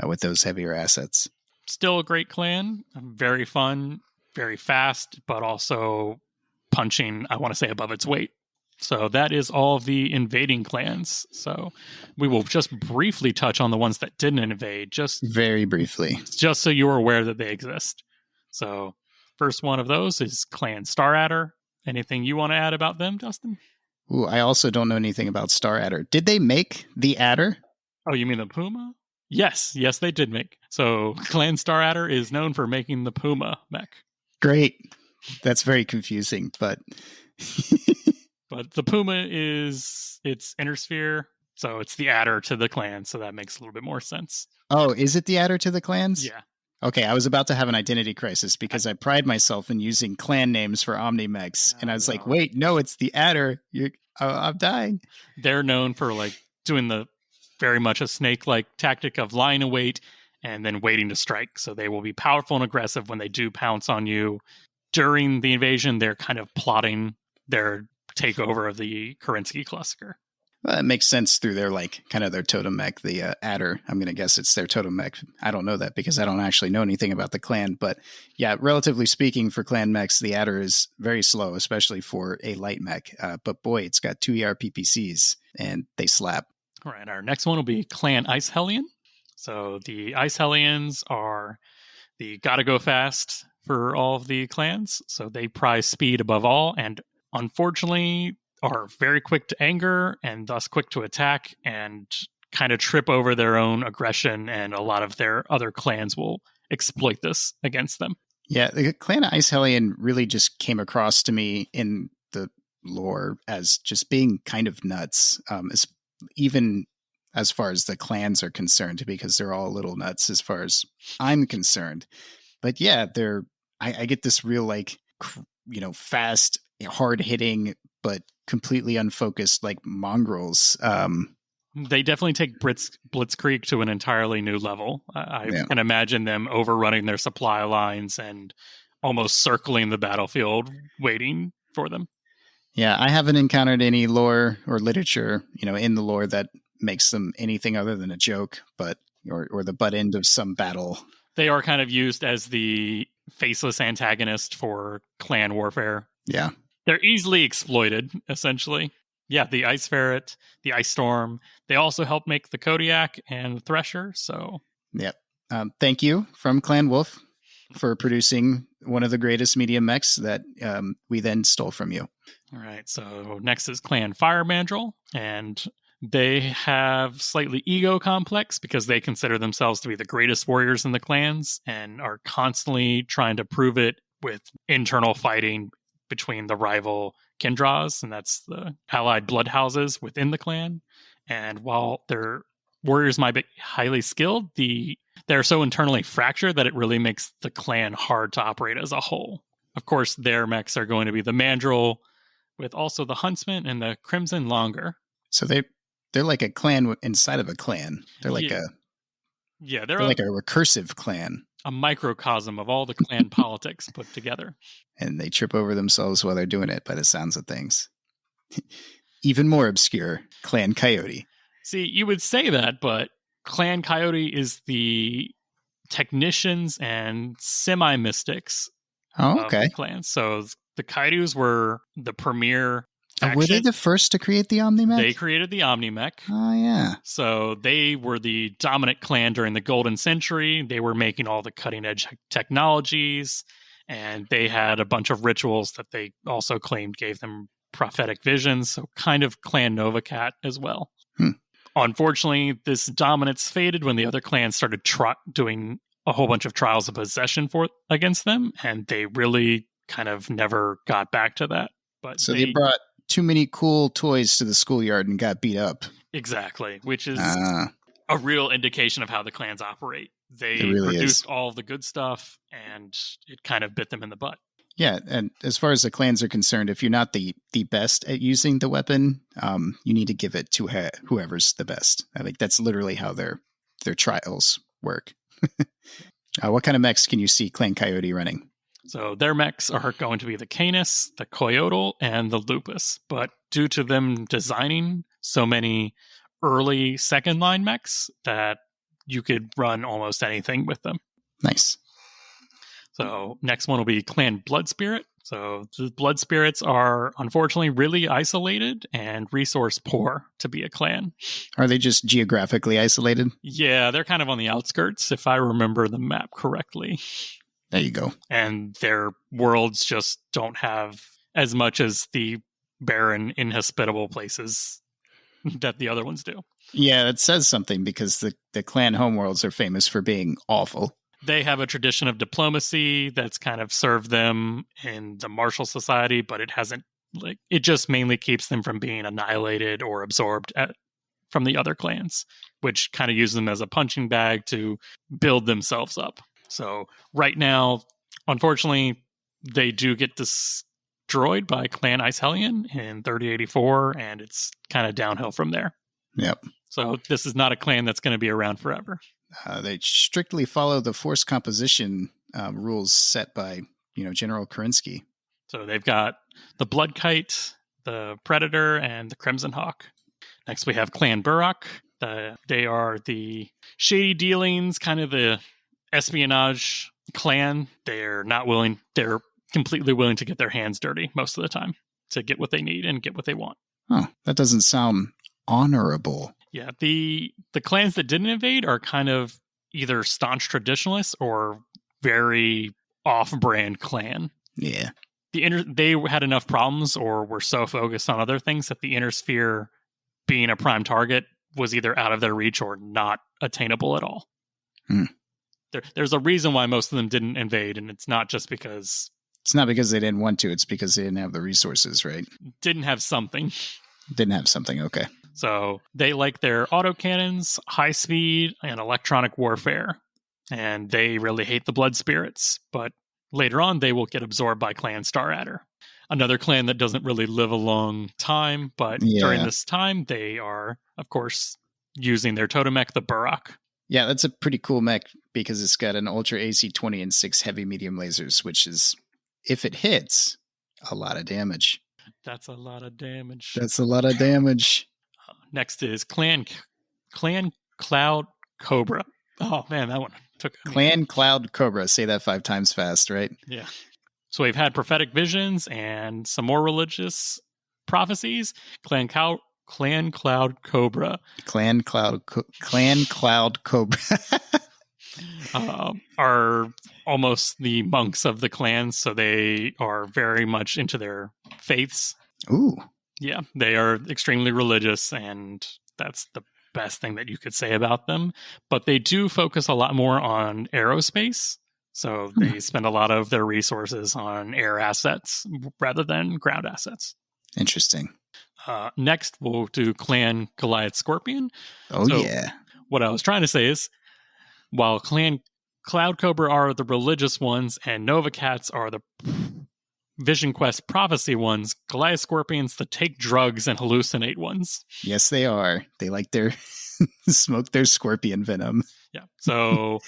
with those heavier assets. Still a great clan, very fun, very fast, but also punching, I want to say, above its weight. So that is all of the invading clans. So we will just briefly touch on the ones that didn't invade, just very briefly, just so you're aware that they exist. So first one of those is Clan Star Adder. Anything you want to add about them, Dustin? Ooh, I also don't know anything about Star Adder. Did they make the Adder? Oh, you mean the Puma? Yes, they did make. So Clan Star Adder is known for making the Puma mech. Great. That's very confusing, but... But the Puma is its inner sphere, so it's the adder to the clan, so that makes a little bit more sense. Oh, is it the adder to the clans? Yeah. Okay, I was about to have an identity crisis because I pride myself in using clan names for Omnimex, and I was like, wait, no, it's the adder. I'm dying. They're known for like doing the very much a snake-like tactic of lying in wait and then waiting to strike. So they will be powerful and aggressive when they do pounce on you. During the invasion, they're kind of plotting their takeover of the Kerensky cluster. Well, it makes sense through their kind of their totem mech, the adder. I'm going to guess it's their totem mech. I don't know that because I don't actually know anything about the clan. But yeah, relatively speaking, for clan mechs, the adder is very slow, especially for a light mech. But boy, it's got 2 ER PPCs and they slap. All right, our next one will be Clan Ice Hellion. So the Ice Hellions are the gotta go fast for all of the clans. So they prize speed above all, and unfortunately are very quick to anger and thus quick to attack and kind of trip over their own aggression, and a lot of their other clans will exploit this against them. Yeah, the clan Ice Hellion really just came across to me in the lore as just being kind of nuts, even as far as the clans are concerned, because they're all a little nuts as far as I'm concerned. But yeah, I get this real fast, hard hitting, but completely unfocused mongrels. They definitely take Blitzkrieg to an entirely new level. I can imagine them overrunning their supply lines and almost circling the battlefield, waiting for them. Yeah, I haven't encountered any lore or literature, in the lore that makes them anything other than a joke, but or the butt end of some battle. They are kind of used as the faceless antagonist for clan warfare. Yeah. They're easily exploited, essentially. Yeah, the Ice Ferret, the Ice Storm. They also help make the Kodiak and the Thresher, so... Yep. Thank you from Clan Wolf for producing one of the greatest medium mechs that we then stole from you. All right, so next is Clan Fire Mandrill, and they have slightly ego complex because they consider themselves to be the greatest warriors in the clans and are constantly trying to prove it with internal fighting between the rival Kindras, and that's the allied bloodhouses within the clan. And while their warriors might be highly skilled, they're so internally fractured that it really makes the clan hard to operate as a whole. Of course, their mechs are going to be the Mandrill, with also the Huntsman and the Crimson Longer. So they're like a clan inside of a clan. They're like they're like a recursive clan. A microcosm of all the clan politics put together. And they trip over themselves while they're doing it by the sounds of things. Even more obscure, Clan Coyote. See, you would say that, but Clan Coyote is the technicians and semi-mystics of the clans. So the Coyotes were the premier faction. Were they the first to create the Omnimech? They created the Omnimech. Oh, yeah. So they were the dominant clan during the Golden Century. They were making all the cutting-edge technologies, and they had a bunch of rituals that they also claimed gave them prophetic visions, so kind of Clan Novacat as well. Unfortunately, this dominance faded when the other clans started doing a whole bunch of trials of possession against them, and they really kind of never got back to that. But so they brought too many cool toys to the schoolyard and got beat up. Exactly, which is a real indication of how the clans operate. They really produced all the good stuff, and it kind of bit them in the butt. Yeah, and as far as the clans are concerned, if you're not the best at using the weapon, you need to give it to whoever's the best. I think that's literally how their trials work. What kind of mechs can you see Clan Coyote running? So their mechs are going to be the Canis, the Coyote, and the Lupus. But due to them designing so many early second line mechs, that you could run almost anything with them. Nice. So next one will be Clan Blood Spirit. So the Blood Spirits are unfortunately really isolated and resource poor to be a clan. Are they just geographically isolated? Yeah, they're kind of on the outskirts, if I remember the map correctly. There you go. And their worlds just don't have as much as the barren, inhospitable places that the other ones do. Yeah, it says something because the clan homeworlds are famous for being awful. They have a tradition of diplomacy that's kind of served them in the martial society, but it hasn't, it just mainly keeps them from being annihilated or absorbed from the other clans, which kind of uses them as a punching bag to build themselves up. So right now, unfortunately, they do get destroyed by Clan Ice Hellion in 3084, and it's kind of downhill from there. Yep. So this is not a clan that's going to be around forever. They strictly follow the force composition rules set by, General Kerensky. So they've got the Blood Kite, the Predator, and the Crimson Hawk. Next, we have Clan Burrock. They are the shady dealings, kind of the espionage clan. They're completely willing to get their hands dirty most of the time to get what they need and get what they want. Oh, that doesn't sound honorable. Yeah, the clans that didn't invade are kind of either staunch traditionalists or very off-brand clan. Yeah. They had enough problems or were so focused on other things that the inner sphere being a prime target was either out of their reach or not attainable at all. There's a reason why most of them didn't invade, and it's not just because... It's not because they didn't want to, it's because they didn't have the resources, right? Didn't have something. Didn't have something, okay. So they like their autocannons, high speed, and electronic warfare. And they really hate the Blood Spirits. But later on, they will get absorbed by Clan Staradder. Another clan that doesn't really live a long time. But during this time, they are, of course, using their totem mech, the Burrock. Yeah, that's a pretty cool mech because it's got an Ultra AC-20 and 6 heavy medium lasers, which is, if it hits, a lot of damage. That's a lot of damage. That's a lot of damage. Next is Clan Cloud Cobra. Oh, man, that one took... Clan Cloud Cobra. Say that 5 times fast, right? Yeah. So we've had prophetic visions and some more religious prophecies. Clan Cloud Cobra. Clan Cloud Cobra. Are almost the monks of the clan, so they are very much into their faiths. Ooh. Yeah, they are extremely religious, and that's the best thing that you could say about them. But they do focus a lot more on aerospace, so they spend a lot of their resources on air assets rather than ground assets. Interesting. Next, we'll do Clan Goliath Scorpion. Oh, so yeah. What I was trying to say is, while Clan Cloud Cobra are the religious ones and Nova Cats are the Vision Quest prophecy ones, Goliath Scorpions the take drugs and hallucinate ones. Yes, they are. They like their smoke their scorpion venom. Yeah. So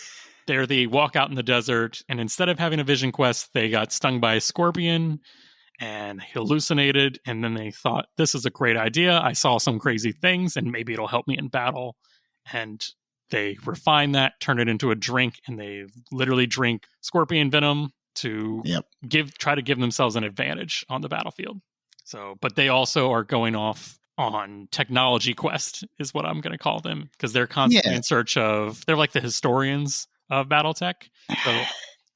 they're the walk out in the desert, and instead of having a Vision Quest, they got stung by a scorpion and hallucinated, and then they thought, this is a great idea. I saw some crazy things, and maybe it'll help me in battle. And they refine that, turn it into a drink, and they literally drink scorpion venom to try to give themselves an advantage on the battlefield. So, but they also are going off on technology quest, is what I'm going to call them, because they're constantly in search of. They're like the historians of BattleTech.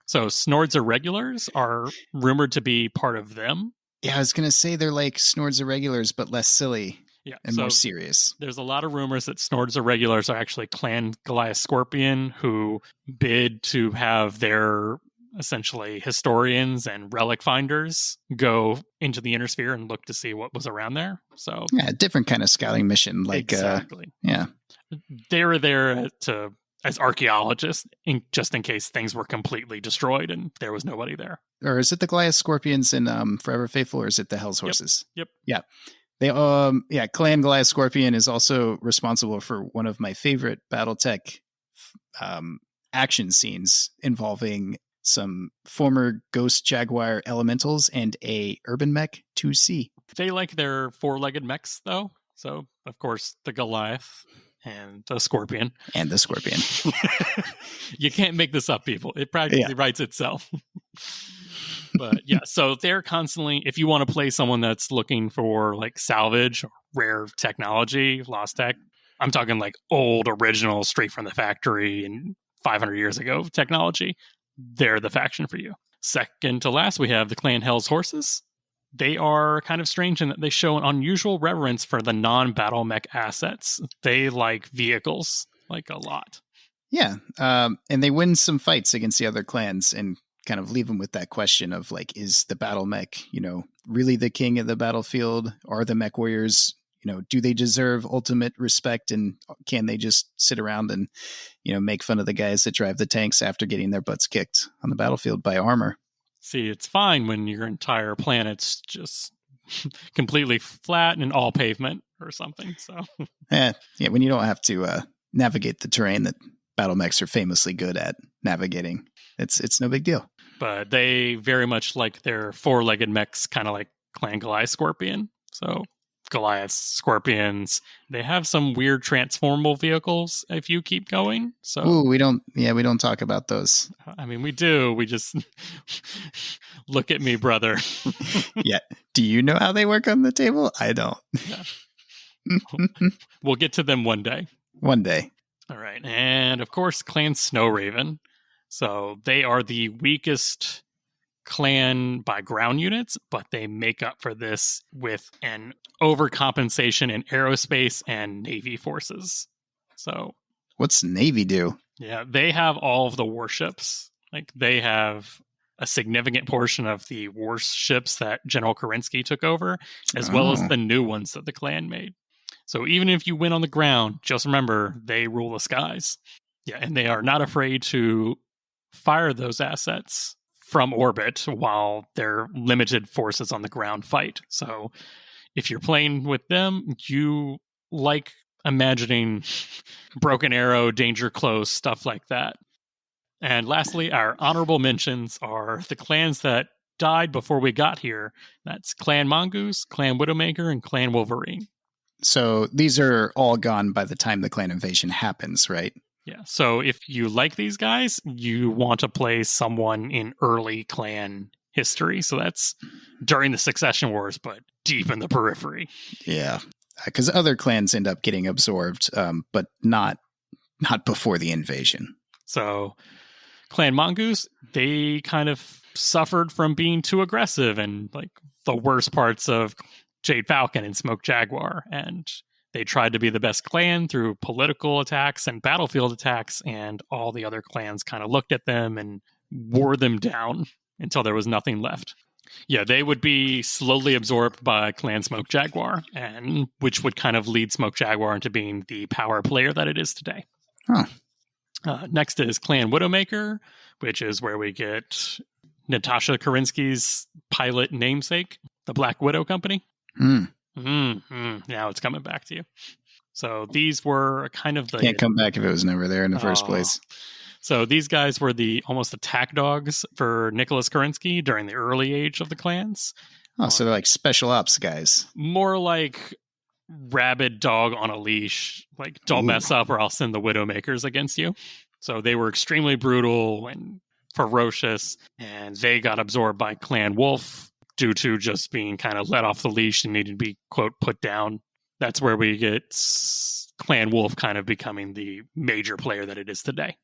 So Snords Irregulars are rumored to be part of them. Yeah, I was going to say they're like Snords Irregulars, but less silly. Yeah, and so more serious. there's a lot of rumors that Snort's Irregulars are actually Clan Goliath Scorpion, who bid to have their essentially historians and relic finders go into the inner sphere and look to see what was around there. So Yeah, different kind of scouting mission. Like, exactly. Yeah. They were there to as archaeologists, just in case things were completely destroyed and there was nobody there. Or is it the Goliath Scorpions in Forever Faithful, or is it the Hell's Horses? Yep. Yeah. They Clan Goliath Scorpion is also responsible for one of my favorite BattleTech action scenes involving some former Ghost Jaguar elementals and a Urban Mech 2C. They like their four-legged mechs, though. So, of course, the Goliath and the Scorpion. And the Scorpion. You can't make this up, people. It practically writes itself. But yeah, so they're constantly, if you want to play someone that's looking for like salvage, rare technology, lost tech, I'm talking like old, original, straight from the factory and 500 years ago technology, they're the faction for you. Second to last, we have the Clan Hell's Horses. They are kind of strange in that they show an unusual reverence for the non-battle mech assets. They like vehicles, like a lot. Yeah, and they win some fights against the other clans and kind of leave them with that question of like, is the battle mech, really the king of the battlefield? Are the mech warriors, do they deserve ultimate respect, and can they just sit around and, make fun of the guys that drive the tanks after getting their butts kicked on the battlefield by armor? See, it's fine when your entire planet's just completely flat and all pavement or something. So, when you don't have to navigate the terrain that battle mechs are famously good at navigating, it's no big deal. But they very much like their four-legged mechs, kind of like Clan Goliath Scorpion. So Goliath Scorpions, they have some weird transformable vehicles if you keep going. So we don't talk about those. I mean, we do. We just look at me, brother. Yeah. Do you know how they work on the table? I don't. Yeah. We'll get to them one day. One day. All right. And of course, Clan Snow Raven. So they are the weakest clan by ground units, but they make up for this with an overcompensation in aerospace and Navy forces. So what's Navy do? Yeah, they have all of the warships. Like they have a significant portion of the warships that General Kerensky took over, as well as the new ones that the clan made. So even if you win on the ground, just remember they rule the skies. Yeah, and they are not afraid to fire those assets from orbit while their limited forces on the ground fight. So if you're playing with them, you like imagining broken arrow, danger close, stuff like that. And lastly, our honorable mentions are the clans that died before we got here. That's Clan Mongoose, Clan Widowmaker, and Clan Wolverine. So these are all gone by the time the clan invasion happens, right? Yeah, so if you like these guys, you want to play someone in early clan history. So that's during the Succession Wars, but deep in the periphery. Yeah, because other clans end up getting absorbed, but not before the invasion. So Clan Mongoose, they kind of suffered from being too aggressive and like the worst parts of Jade Falcon and Smoke Jaguar, and they tried to be the best clan through political attacks and battlefield attacks, and all the other clans kind of looked at them and wore them down until there was nothing left. Yeah, they would be slowly absorbed by Clan Smoke Jaguar, and which would kind of lead Smoke Jaguar into being the power player that it is today. Huh. Next is Clan Widowmaker, which is where we get Natasha Kerensky's pilot namesake, the Black Widow Company. Now it's coming back to you. So these were kind of the... Can't come back if it was never there in the first place. So these guys were the almost attack dogs for Nicholas Kerensky during the early age of the clans. Oh, so they're like special ops guys. More like rabid dog on a leash. Like, don't mess up or I'll send the Widowmakers against you. So they were extremely brutal and ferocious, and they got absorbed by Clan Wolf due to just being kind of let off the leash and needed to be, quote, put down. That's where we get Clan Wolf kind of becoming the major player that it is today.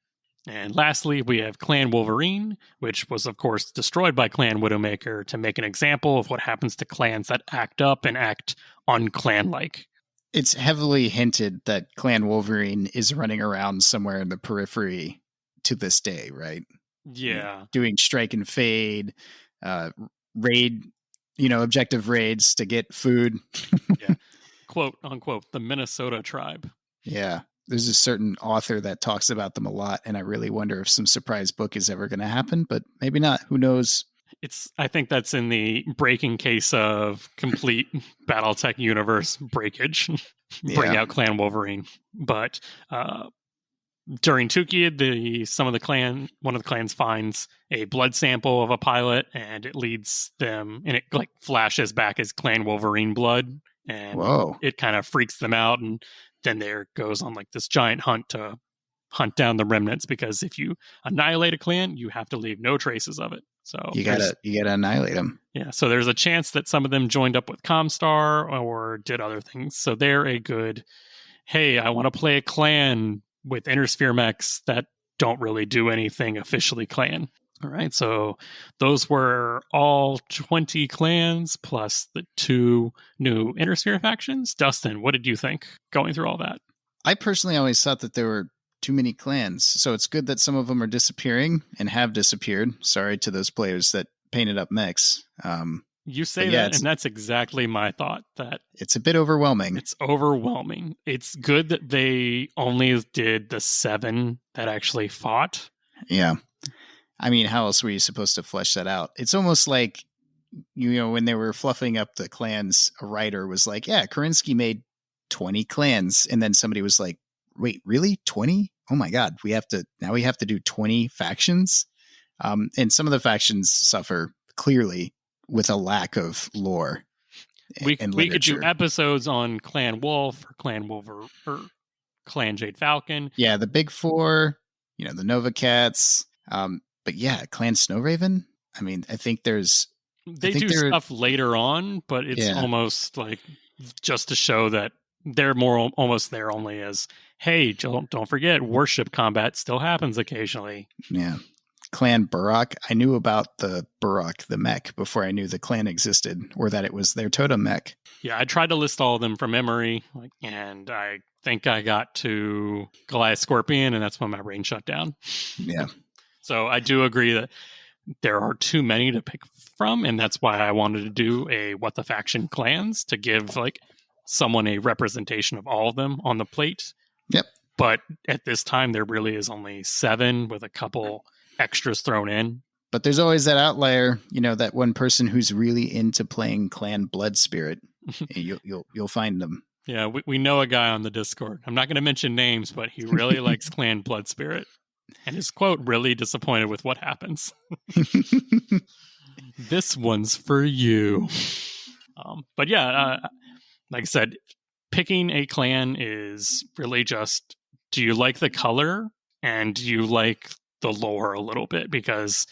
And lastly, we have Clan Wolverine, which was, of course, destroyed by Clan Widowmaker to make an example of what happens to clans that act up and act unclan-like. it's heavily hinted that Clan Wolverine is running around somewhere in the periphery to this day, right? Yeah. Doing strike and fade, raid, objective raids to get food. Yeah. Quote unquote, the Minnesota tribe. Yeah. There's a certain author that talks about them a lot, and I really wonder if some surprise book is ever going to happen, but maybe not. Who knows? I think that's in the breaking case of complete BattleTech universe breakage. Bring out Clan Wolverine. But during Tukey, one of the clans finds a blood sample of a pilot, and it leads them, and it like flashes back as Clan Wolverine blood, and it kind of freaks them out, and then there goes on like this giant hunt to hunt down the remnants, because if you annihilate a clan, you have to leave no traces of it. So you gotta annihilate them. Yeah, so there's a chance that some of them joined up with Comstar or did other things. So they're a good, hey, I want to play a clan with Intersphere mechs that don't really do anything officially clan. All right, so those were all 20 clans plus the 2 new Intersphere factions. Dustin, what did you think going through all that? I personally always thought that there were too many clans, so it's good that some of them are disappearing and have disappeared. Sorry to those players that painted up mechs. You say that, and that's exactly my thought. That it's a bit overwhelming. It's overwhelming. It's good that they only did the 7 that actually fought. Yeah. I mean, how else were you supposed to flesh that out? It's almost like, when they were fluffing up the clans, a writer was like, yeah, Kerensky made 20 clans. And then somebody was like, wait, really? 20? Oh my God. We have to do 20 factions. And some of the factions suffer clearly with a lack of lore. We could do episodes on Clan Wolf or Clan Wolver or Clan Jade Falcon. Yeah. The big 4, the Nova Cats. But yeah, Clan Snowraven. I mean, I think they do stuff later on, but it's almost like just to show that they're more almost there only as, hey, don't forget, warship combat still happens occasionally. Yeah. Clan Burrock. I knew about the Burrock, the mech, before I knew the clan existed or that it was their totem mech. Yeah, I tried to list all of them from memory, and I think I got to Goliath Scorpion, and that's when my brain shut down. Yeah. So I do agree that there are too many to pick from, and that's why I wanted to do a What the Faction Clans to give like someone a representation of all of them on the plate. Yep. But at this time, there really is only 7 with a couple extras thrown in. But there's always that outlier, that one person who's really into playing Clan Blood Spirit. You'll find them. Yeah, we know a guy on the Discord. I'm not going to mention names, but he really likes Clan Blood Spirit. And his quote, really disappointed with what happens. This one's for you. But yeah, like I said, picking a clan is really just, do you like the color and do you like the lore a little bit? Because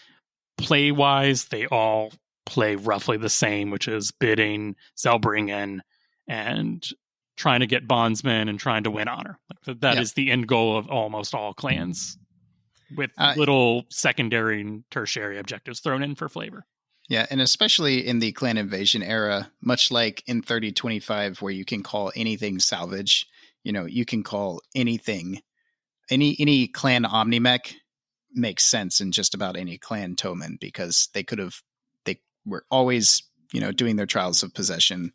play-wise, they all play roughly the same, which is bidding, Zelbringen, and trying to get bondsmen and trying to win honor. Like that is the end goal of almost all clans, with little secondary and tertiary objectives thrown in for flavor. Yeah, and especially in the clan invasion era, much like in 3025, where you can call anything salvage, you can call anything, any clan omnimech makes sense in just about any clan Toman, because they were always, doing their trials of possession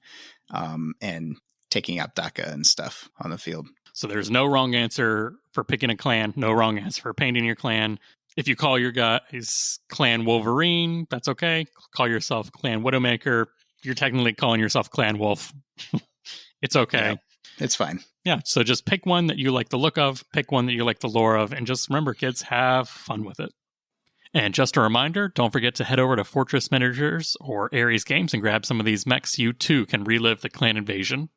and taking out DACA and stuff on the field. So there's no wrong answer for picking a clan, no wrong answer for painting your clan. If you call your guys Clan Wolverine, that's okay. Call yourself Clan Widowmaker. You're technically calling yourself Clan Wolf. It's okay. Yeah, it's fine. Yeah, so just pick one that you like the look of, pick one that you like the lore of, and just remember, kids, have fun with it. And just a reminder, don't forget to head over to Fortress Miniatures or Ares Games and grab some of these mechs. You too can relive the clan invasion.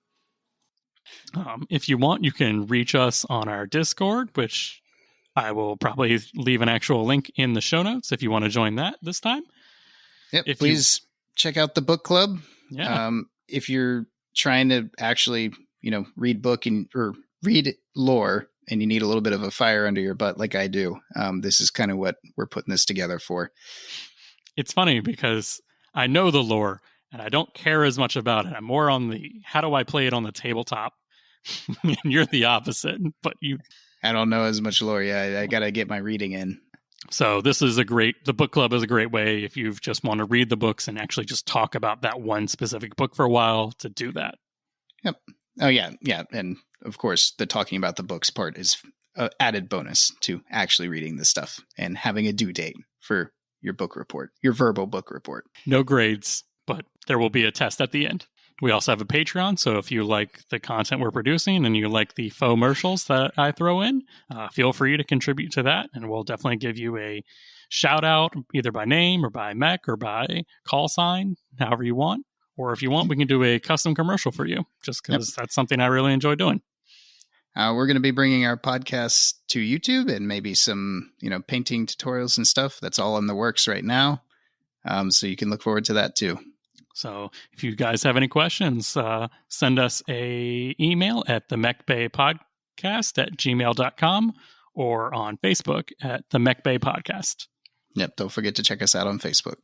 If you want, you can reach us on our Discord, which I will probably leave an actual link in the show notes if you want to join that this time. Yep, please check out the book club. Yeah. If you're trying to actually, read book or read lore and you need a little bit of a fire under your butt like I do, this is kind of what we're putting this together for. It's funny because I know the lore and I don't care as much about it. I'm more on the how do I play it on the tabletop. And you're the opposite, but I don't know as much lore. Yeah, I got to get my reading in. So the book club is a great way if you just want to read the books and actually just talk about that one specific book for a while to do that. Yep. Oh, yeah. Yeah. And of course, the talking about the books part is an added bonus to actually reading the stuff and having a due date for your book report, your verbal book report. No grades, but there will be a test at the end. We also have a Patreon, so if you like the content we're producing and you like the faux commercials that I throw in, feel free to contribute to that, and we'll definitely give you a shout out either by name or by mech or by call sign, however you want. Or if you want, we can do a custom commercial for you, just because that's something I really enjoy doing. We're going to be bringing our podcast to YouTube and maybe some, painting tutorials and stuff. That's all in the works right now. So you can look forward to that too. So if you guys have any questions, send us a email at the Mechbay podcast at gmail.com or on Facebook at the Mechbay podcast. Yep. Don't forget to check us out on Facebook.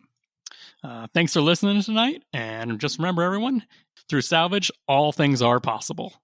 Thanks for listening tonight. And just remember, everyone, through salvage, all things are possible.